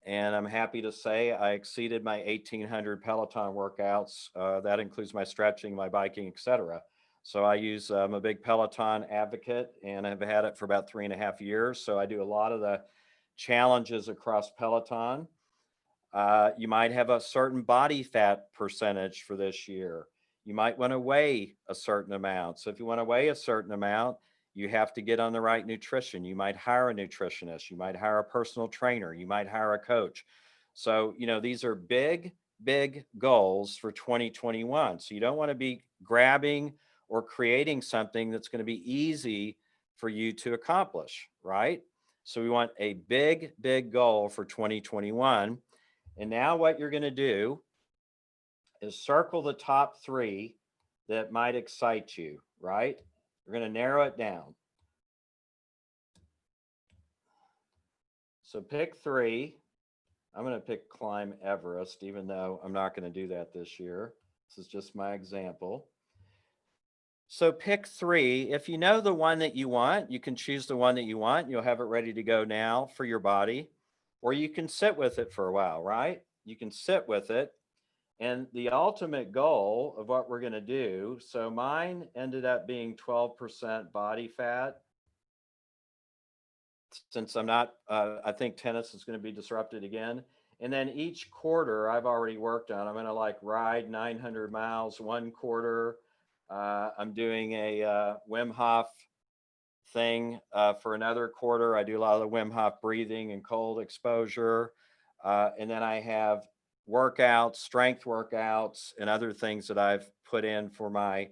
And I'm happy to say I exceeded my 1,800 Peloton workouts. That includes my stretching, my biking, etc. So I'm a big Peloton advocate, and I've had it for about 3.5 years. So I do a lot of the challenges across Peloton. You might have a certain body fat percentage for this year. You might want to weigh a certain amount. So if you want to weigh a certain amount, you have to get on the right nutrition. You might hire a nutritionist. You might hire a personal trainer. You might hire a coach. So, these are big, big goals for 2021. So you don't want to be grabbing or creating something that's going to be easy for you to accomplish, right? So we want a big, big goal for 2021. And now what you're going to do is circle the top three that might excite you, right? We're going to narrow it down. So pick three. I'm going to pick climb Everest, even though I'm not going to do that this year. This is just my example. So pick three. If you know the one that you want, you can choose the one that you want. You'll have it ready to go now for your body, or you can sit with it for a while, right? You can sit with it. And the ultimate goal of what we're going to do, so mine ended up being 12% body fat. Since I'm not, I think tennis is going to be disrupted again. And then each quarter I've already worked on. I'm going to like ride 900 miles one quarter. I'm doing a Wim Hof thing for another quarter. I do a lot of the Wim Hof breathing and cold exposure. And then I have workouts, strength workouts, and other things that I've put in for my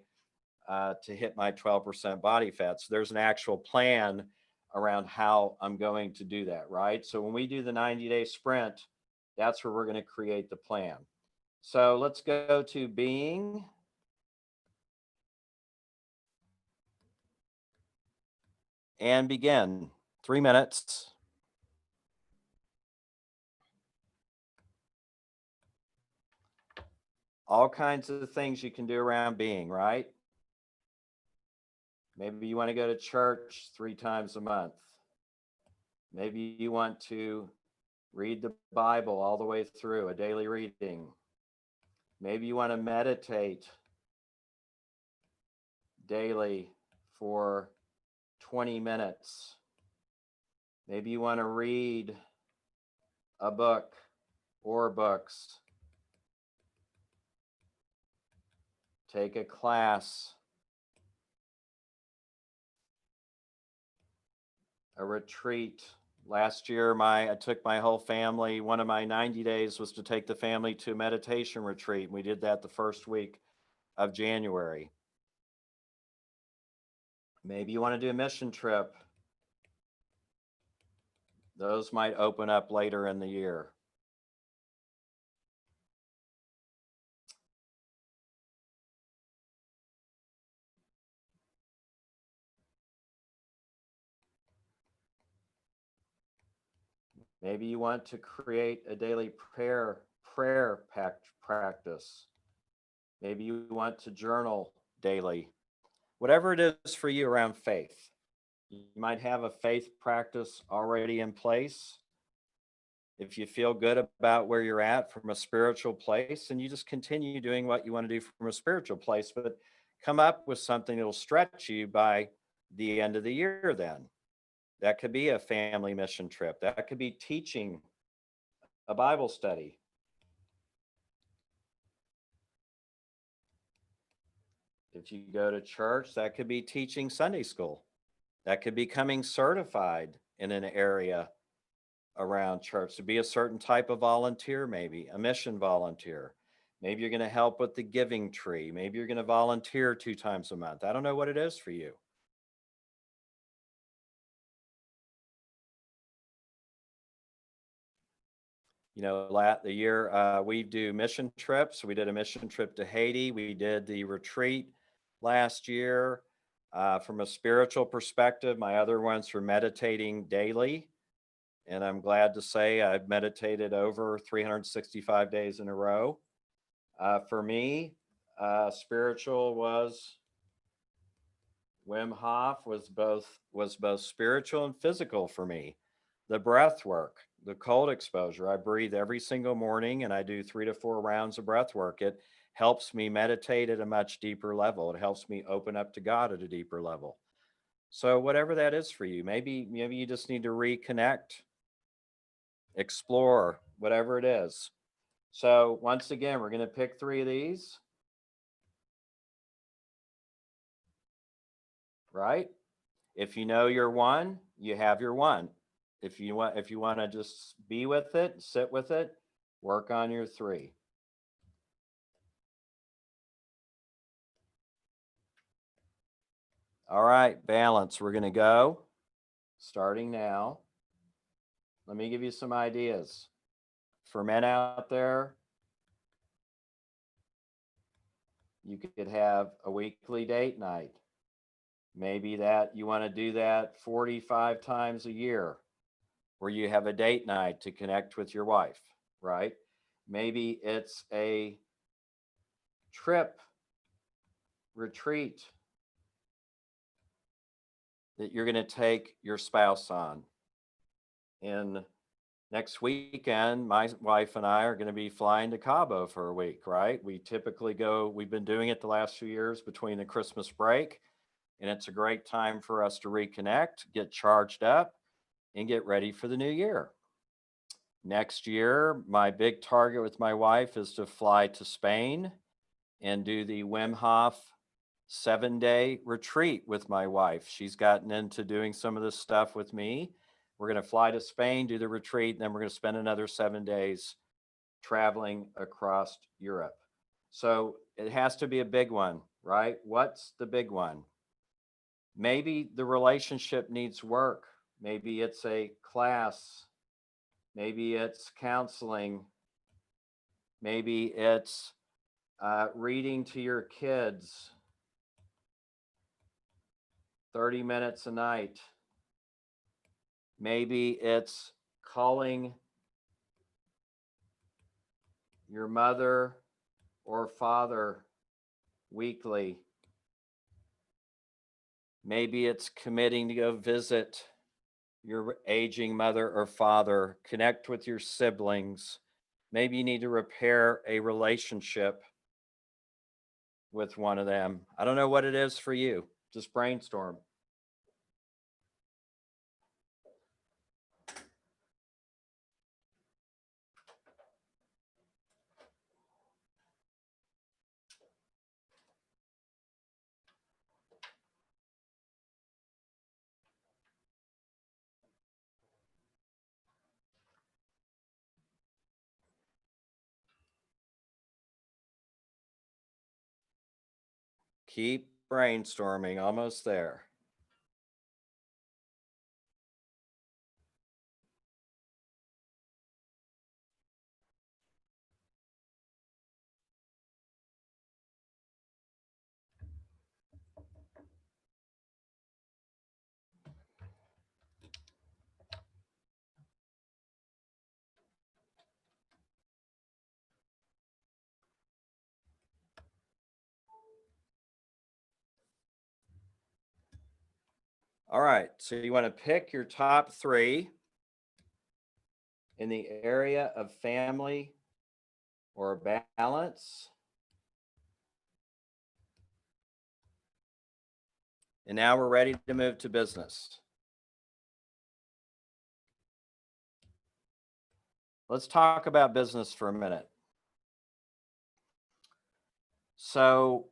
to hit my 12% body fat. So there's an actual plan around how I'm going to do that, right? So when we do the 90-day sprint, that's where we're going to create the plan. So let's go to being. And begin. 3 minutes. All kinds of things you can do around being, right? Maybe you want to go to church 3 times a month. Maybe you want to read the Bible all the way through, a daily reading. Maybe you want to meditate daily for 20 minutes. Maybe you want to read a book or books. Take a class, a retreat. Last year, I took my whole family. One of my 90 days was to take the family to a meditation retreat. We did that the first week of January. Maybe you want to do a mission trip. Those might open up later in the year. Maybe you want to create a daily prayer practice. Maybe you want to journal daily. Whatever it is for you around faith. You might have a faith practice already in place. If you feel good about where you're at from a spiritual place, and you just continue doing what you want to do from a spiritual place, but come up with something that'll stretch you by the end of the year then. That could be a family mission trip. That could be teaching a Bible study. If you go to church, that could be teaching Sunday school. That could be becoming certified in an area around church, to be a certain type of volunteer, maybe a mission volunteer. Maybe you're going to help with the giving tree. Maybe you're going to volunteer 2 times a month. I don't know what it is for you. You know, the year we do mission trips. We did a mission trip to Haiti. We did the retreat last year. From a spiritual perspective, my other ones for meditating daily. And I'm glad to say I've meditated over 365 days in a row. For me, spiritual was Wim Hof was both spiritual and physical for me. The breath work, the cold exposure. I breathe every single morning and I do 3 to 4 rounds of breath work. It helps me meditate at a much deeper level. It helps me open up to God at a deeper level. So whatever that is for you, maybe you just need to reconnect, explore, whatever it is. So once again, we're going to pick 3 of these. Right? If you know your one, you have your one. If you want to just be with it, sit with it, work on your 3. All right, balance. We're going to go starting now. Let me give you some ideas. For men out there, you could have a weekly date night. Maybe that you want to do that 45 times a year, where you have a date night to connect with your wife, right? Maybe it's a trip, retreat that you're going to take your spouse on. And next weekend, my wife and I are going to be flying to Cabo for a week, right? We typically go, we've been doing it the last few years between the Christmas break, and it's a great time for us to reconnect, get charged up, and get ready for the new year. Next year, my big target with my wife is to fly to Spain and do the Wim Hof 7-day retreat with my wife. She's gotten into doing some of this stuff with me. We're going to fly to Spain, do the retreat, and then we're going to spend another 7 days traveling across Europe. So it has to be a big one, right? What's the big one? Maybe the relationship needs work. Maybe it's a class. Maybe it's counseling. Maybe it's reading to your kids 30 minutes a night. Maybe it's calling your mother or father weekly. Maybe it's committing to go visit your aging mother or father, connect with your siblings. Maybe you need to repair a relationship with one of them. I don't know what it is for you. Just brainstorm. Keep brainstorming, almost there. All right, so you want to pick your top 3 in the area of family or balance. And now we're ready to move to business. Let's talk about business for a minute. So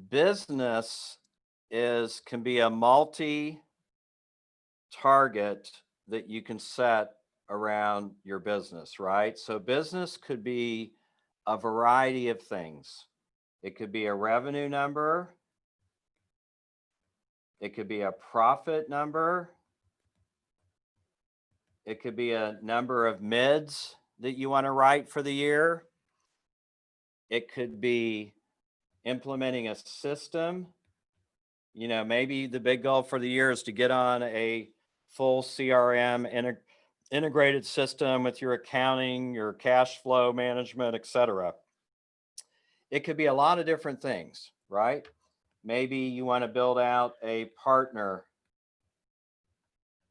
business can be a multi-target that you can set around your business, right? So business could be a variety of things. It could be a revenue number. It could be a profit number. It could be a number of mids that you want to write for the year. It could be implementing a system. You know, maybe the big goal for the year is to get on a full CRM integrated system with your accounting, your cash flow management, etc. It could be a lot of different things, right? Maybe you want to build out a partner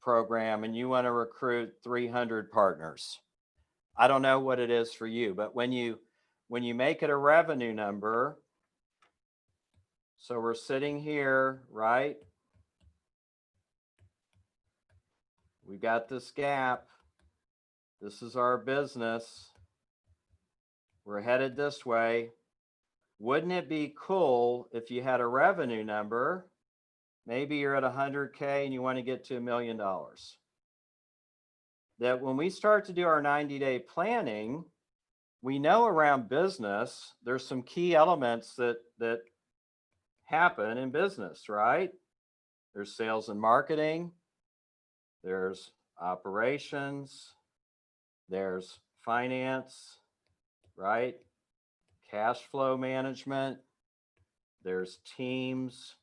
program and you want to recruit 300 partners. I don't know what it is for you, but when you make it a revenue number, so we're sitting here, right? We got this gap. This is our business. We're headed this way. Wouldn't it be cool if you had a revenue number? Maybe you're at 100K and you want to get to $1 million. That when we start to do our 90-day planning, we know around business, there's some key elements that happen in business, right? There's sales and marketing, there's operations, there's finance, right? Cash flow management, there's teams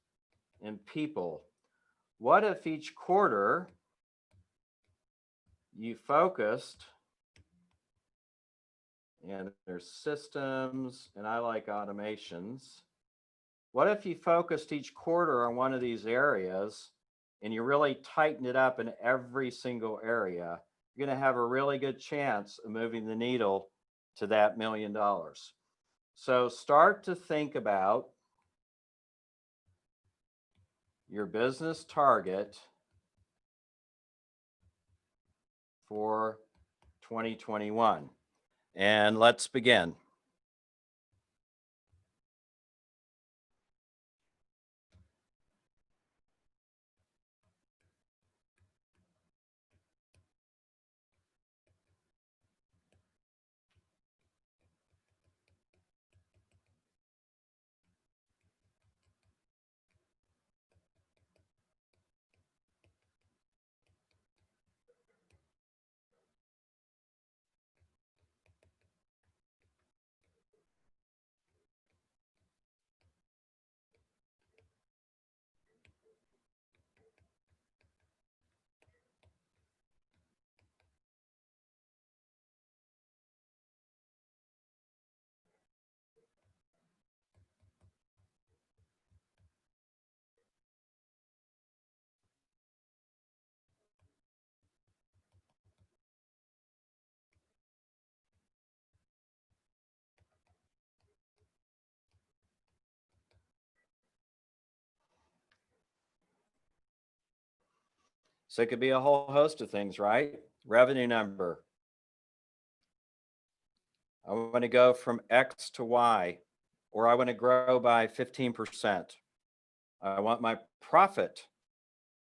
and people. What if each quarter you focused, and there's systems, and I like automations. What if you focused each quarter on one of these areas and you really tighten it up in every single area? You're going to have a really good chance of moving the needle to that $1 million. So start to think about your business target for 2021. And let's begin. So it could be a whole host of things, right? Revenue number. I want to go from X to Y, or I want to grow by 15%. I want my profit.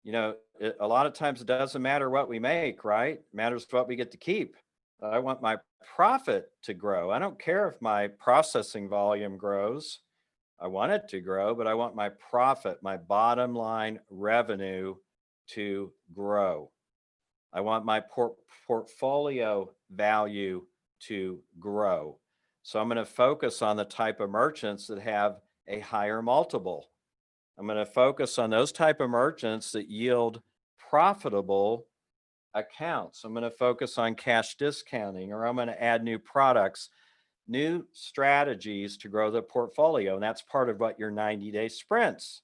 A lot of times it doesn't matter what we make, right? It matters what we get to keep. I want my profit to grow. I don't care if my processing volume grows. I want it to grow, but I want my profit, my bottom line revenue to grow. I want my portfolio value to grow. So I'm going to focus on the type of merchants that have a higher multiple. I'm going to focus on those type of merchants that yield profitable accounts. I'm going to focus on cash discounting, or I'm going to add new products, new strategies to grow the portfolio. And that's part of what your 90-day sprints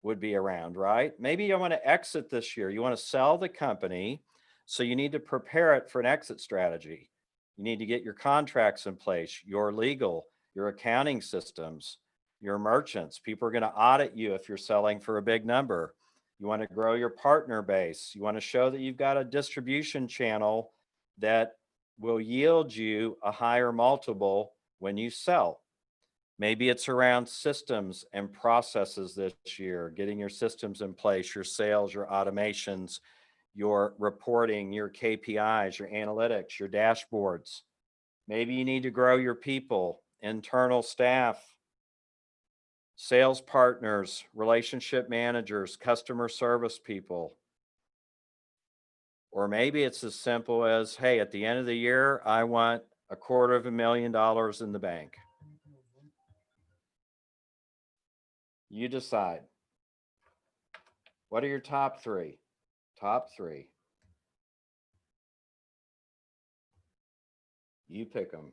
would be around, right? Maybe you want to exit this year. You want to sell the company. So you need to prepare it for an exit strategy. You need to get your contracts in place, your legal, your accounting systems, your merchants. People are going to audit you if you're selling for a big number. You want to grow your partner base. You want to show that you've got a distribution channel that will yield you a higher multiple when you sell. Maybe it's around systems and processes this year, getting your systems in place, your sales, your automations, your reporting, your KPIs, your analytics, your dashboards. Maybe you need to grow your people, internal staff, sales partners, relationship managers, customer service people. Or maybe it's as simple as, hey, at the end of the year, I want $250,000 in the bank. You decide. What are your top three? Top three. You pick them.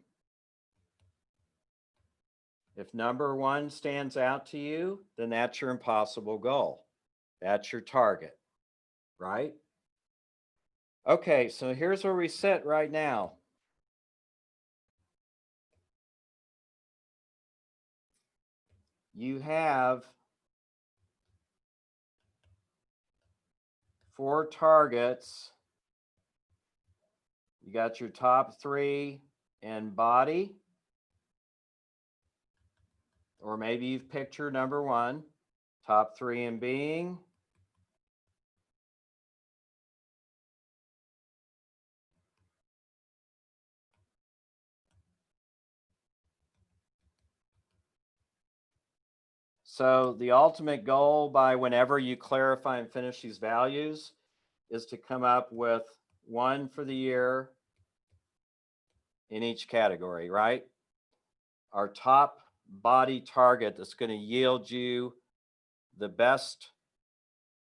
If number one stands out to you, then that's your impossible goal. That's your target, right? Okay, so here's where we sit right now. You have 4 targets. You got your top 3 in body, or maybe you've picked your number one, top 3 in being. So the ultimate goal by whenever you clarify and finish these values is to come up with one for the year in each category, right? Our top body target that's going to yield you the best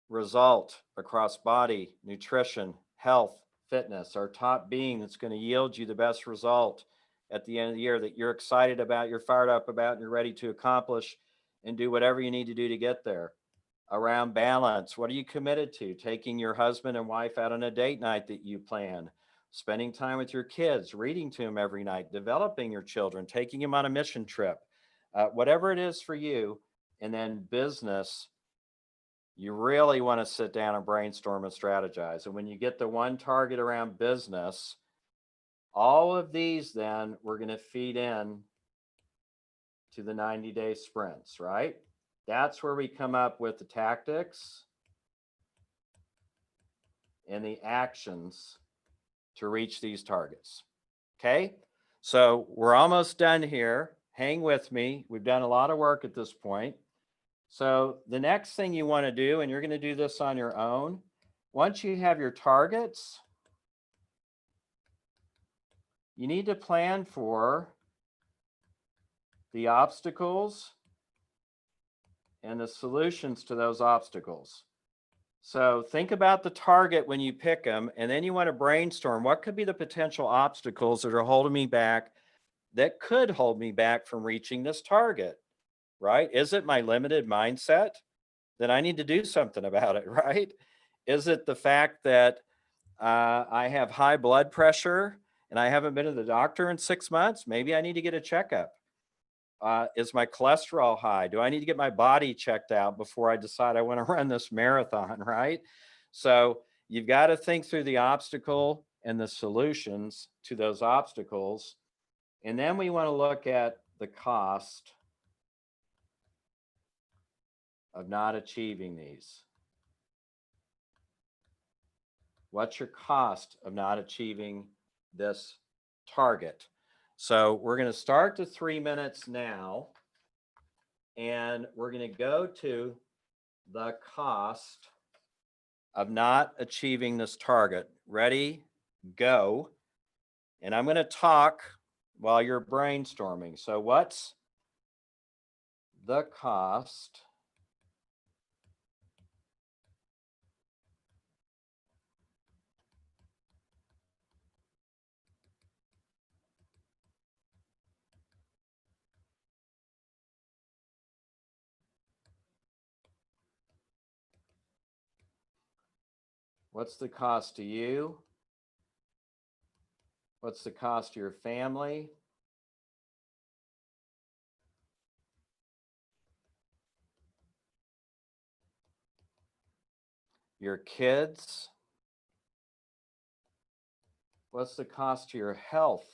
result across body, nutrition, health, fitness. Our top being that's going to yield you the best result at the end of the year that you're excited about, you're fired up about, and you're ready to accomplish and do whatever you need to do to get there. Around balance, what are you committed to? Taking your husband and wife out on a date night that you plan, spending time with your kids, reading to them every night, developing your children, taking them on a mission trip, whatever it is for you. And then business, you really want to sit down and brainstorm and strategize. And when you get the one target around business, all of these then we're going to feed in to the 90-day sprints, right? That's where we come up with the tactics and the actions to reach these targets. Okay, so we're almost done here. Hang with me. We've done a lot of work at this point. So the next thing you want to do, and you're going to do this on your own, once you have your targets, you need to plan for the obstacles and the solutions to those obstacles. So think about the target when you pick them, and then you want to brainstorm what could be the potential obstacles that are holding me back, that could hold me back from reaching this target, right? Is it my limited mindset? Then I need to do something about it, right? Is it the fact that I have high blood pressure and I haven't been to the doctor in 6 months? Maybe I need to get a checkup. Is my cholesterol high? Do I need to get my body checked out before I decide I want to run this marathon, right? So you've got to think through the obstacle and the solutions to those obstacles. And then we want to look at the cost of not achieving these. What's your cost of not achieving this target? So we're going to start the 3 minutes now, and we're going to go to the cost of not achieving this target. Ready, go. And I'm going to talk while you're brainstorming. So what's the cost What's the cost to you? What's the cost to your family? Your kids? What's the cost to your health?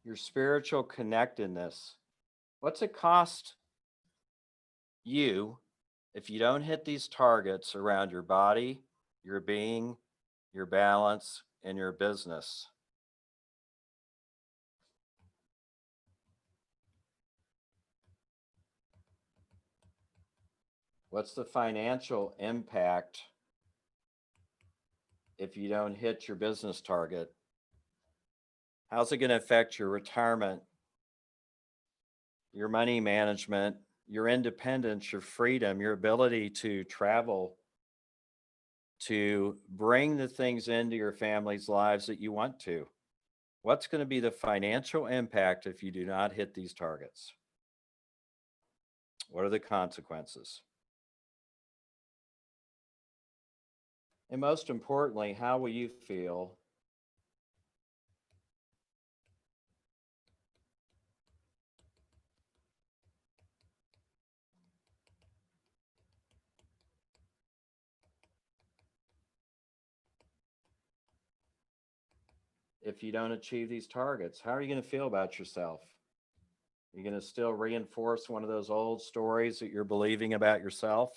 Your spiritual connectedness? What's it cost you if you don't hit these targets around your body, your being, your balance, and your business? What's the financial impact if you don't hit your business target? How's it going to affect your retirement, your money management, your independence, your freedom, your ability to travel, to bring the things into your family's lives that you want to? What's going to be the financial impact if you do not hit these targets? What are the consequences? And most importantly, how will you feel if you don't achieve these targets? How are you going to feel about yourself? You're going to still reinforce one of those old stories that you're believing about yourself?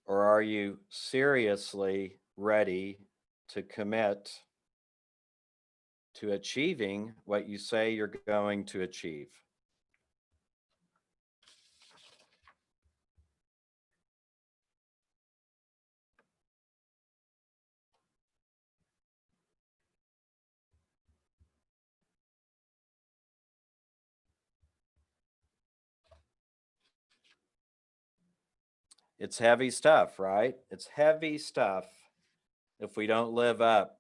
Or are you seriously ready to commit to achieving what you say you're going to achieve? It's heavy stuff, right? It's heavy stuff if we don't live up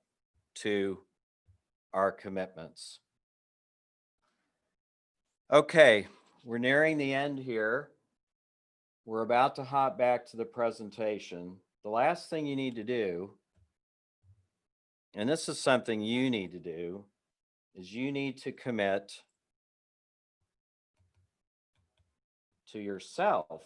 to our commitments. Okay, we're nearing the end here. We're about to hop back to the presentation. the last thing you need to do, and this is something you need to do, is you need to commit to yourself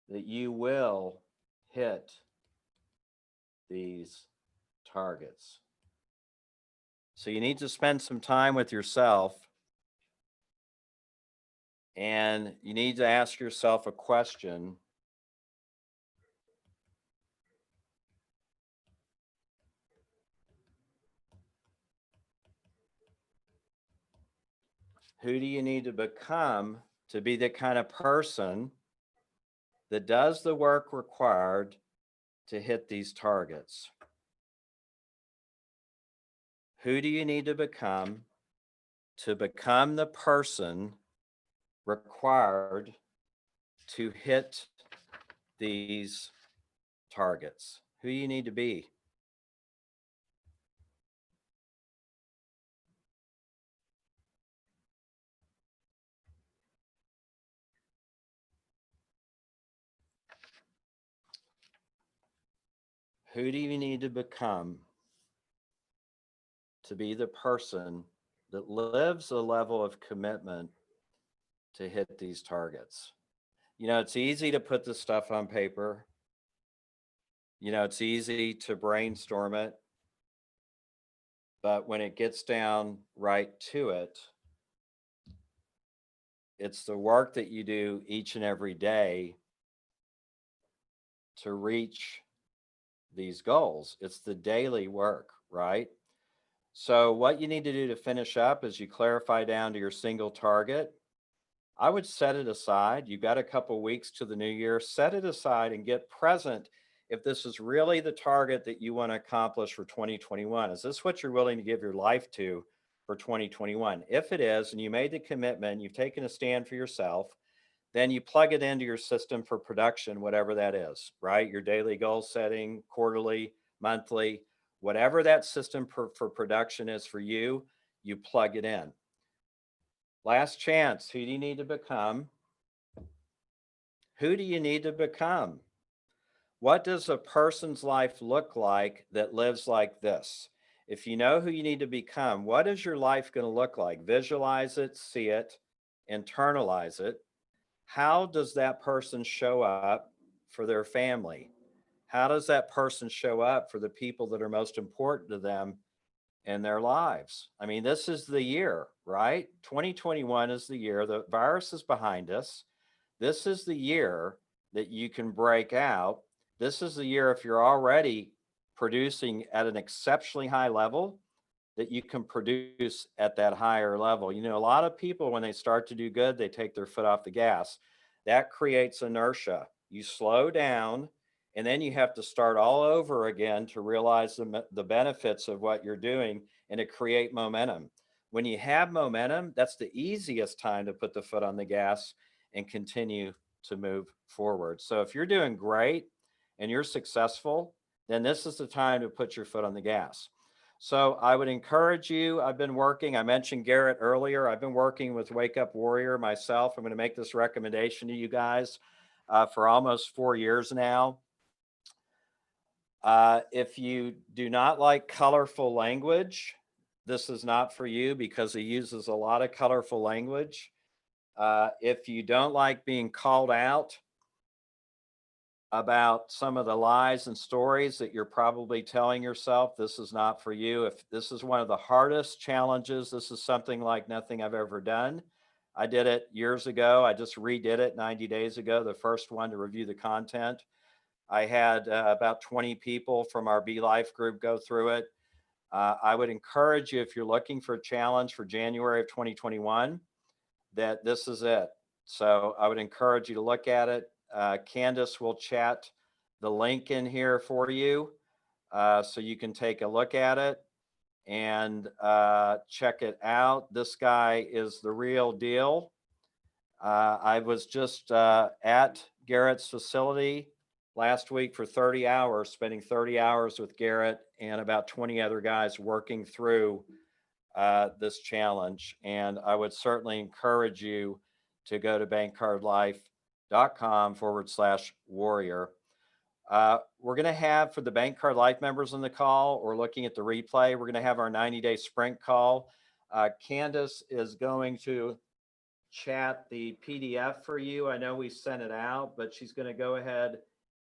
that you will hit these targets. So you need to spend some time with yourself, and you need to ask yourself a question. Who do you need to become to be the kind of person that does the work required to hit these targets? Who do you need to become the person required to hit these targets? Who do you need to be? Who do you need to become to be the person that lives a level of commitment to hit these targets? You know, it's easy to put this stuff on paper. You know, it's easy to brainstorm it. But when it gets down right to it, it's the work that you do each and every day to reach these goals. It's the daily work, right? So what you need to do to finish up is you clarify down to your single target. I would set it aside. You've got a couple weeks to the new year. Set it aside and get present if this is really the target that you want to accomplish for 2021. Is this what you're willing to give your life to for 2021? If it is, and you made the commitment, you've taken a stand for yourself, then you plug it into your system for production, whatever that is, right? Your daily goal setting, quarterly, monthly, whatever that system for production is for you, you plug it in. Last chance. Who do you need to become? Who do you need to become? What does a person's life look like that lives like this? If you know who you need to become, what is your life going to look like? Visualize it, see it, internalize it. How does that person show up for their family? How does that person show up for the people that are most important to them in their lives? I mean, this is the year, right? 2021 is the year. The virus is behind us. This is the year that you can break out. This is the year, if you're already producing at an exceptionally high level, that you can produce at that higher level. You know, a lot of people, when they start to do good, they take their foot off the gas. That creates inertia. You slow down, and then you have to start all over again to realize the benefits of what you're doing and to create momentum. When you have momentum, that's the easiest time to put the foot on the gas and continue to move forward. So if you're doing great and you're successful, then this is the time to put your foot on the gas. So I would encourage you. I mentioned Garrett earlier. I've been working with Wake Up Warrior myself. I'm going to make this recommendation to you guys for almost 4 years now. If you do not like colorful language, this is not for you because he uses a lot of colorful language. If you don't like being called out about some of the lies and stories that you're probably telling yourself, this is not for you. If this is one of the hardest challenges, this is something like nothing I've ever done. I did it years ago. I just redid it 90 days ago, the first one to review the content. I had about 20 people from our Be Life group go through it. I would encourage you, if you're looking for a challenge for January of 2021, that this is it. So I would encourage you to look at it. Candace will chat the link in here for you so you can take a look at it and check it out. This guy is the real deal. I was just at Garrett's facility last week for 30 hours, spending 30 hours with Garrett and about 20 other guys working through this challenge. And I would certainly encourage you to go to bankcardlife.com/warrior. We're going to have, for the Bank Card Life members on the call or looking at the replay, we're going to have our 90-day sprint call. Candace is going to chat the PDF for you. I know we sent it out, but she's going to go ahead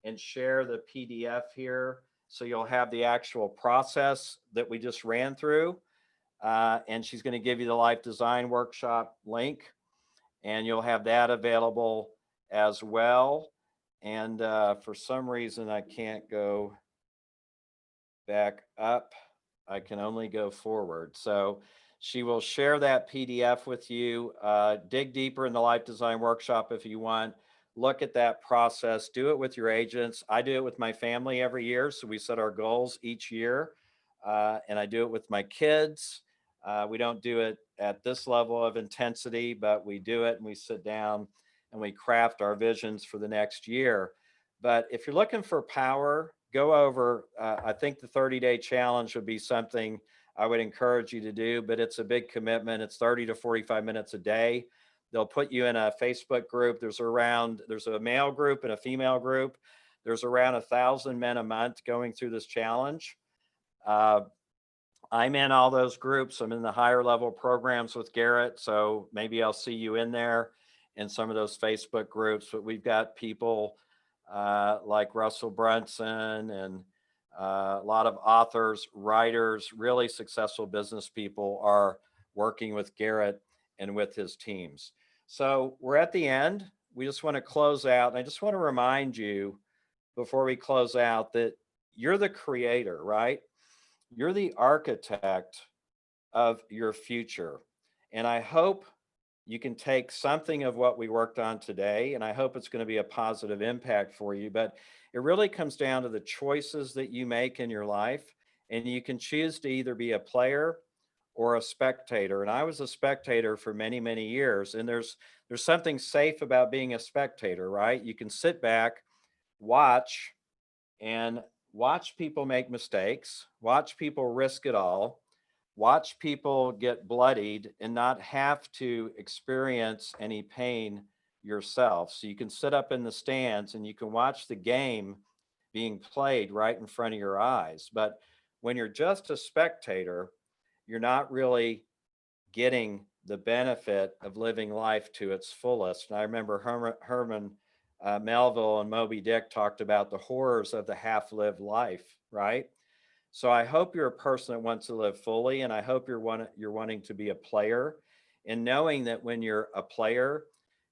and share the PDF here. So you'll have the actual process that we just ran through. And she's going to give you the Life Design Workshop link, and you'll have that available as well. And for some reason, I can't go back up. I can only go forward. So she will share that PDF with you. Dig deeper in the Life Design Workshop if you want. Look at that process. Do it with your agents. I do it with my family every year. So we set our goals each year. And I do it with my kids. We don't do it at this level of intensity, but we do it and we sit down and we craft our visions for the next year. But if you're looking for power, go over. I think the 30-day challenge would be something I would encourage you to do, but it's a big commitment. It's 30 to 45 minutes a day. They'll put you in a Facebook group. There's a male group and a female group. There's around 1,000 men a month going through this challenge. I'm in all those groups. I'm in the higher level programs with Garrett. So maybe I'll see you in there in some of those Facebook groups. But we've got people like Russell Brunson and a lot of authors, writers, really successful business people are working with Garrett and with his teams. So we're at the end. We just want to close out. And I just want to remind you before we close out that you're the creator, right? You're the architect of your future. And I hope you can take something of what we worked on today, and I hope it's going to be a positive impact for you. But it really comes down to the choices that you make in your life. And you can choose to either be a player or a spectator. And I was a spectator for many, many years. And there's something safe about being a spectator, right? You can sit back, watch, and watch people make mistakes, watch people risk it all, watch people get bloodied and not have to experience any pain yourself. So you can sit up in the stands and you can watch the game being played right in front of your eyes. But when you're just a spectator, you're not really getting the benefit of living life to its fullest. And I remember Herman Melville and Moby Dick talked about the horrors of the half-lived life, right? So I hope you're a person that wants to live fully, and I hope you're wanting to be a player, and knowing that when you're a player,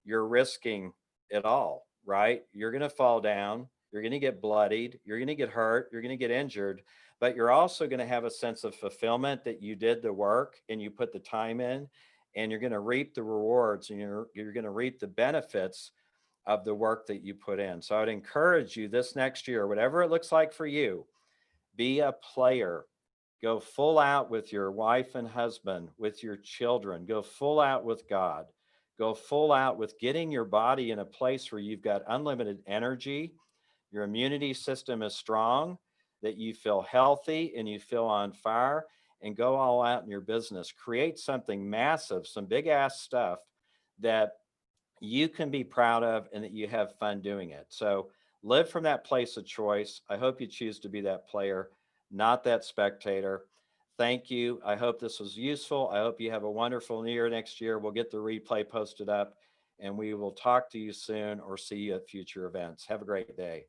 you're risking it all, right? You're going to fall down, you're going to get bloodied, you're going to get hurt, you're going to get injured, but you're also going to have a sense of fulfillment that you did the work and you put the time in, and you're going to reap the rewards, and you're going to reap the benefits of the work that you put in. So I would encourage you this next year, whatever it looks like for you, be a player. Go full out with your wife and husband, with your children. Go full out with God. Go full out with getting your body in a place where you've got unlimited energy. Your immunity system is strong, that you feel healthy and you feel on fire, and go all out in your business. Create something massive, some big ass stuff that you can be proud of and that you have fun doing it. So live from that place of choice. I hope you choose to be that player, not that spectator. Thank you. I hope this was useful. I hope you have a wonderful year next year. We'll get the replay posted up, and we will talk to you soon or see you at future events. Have a great day.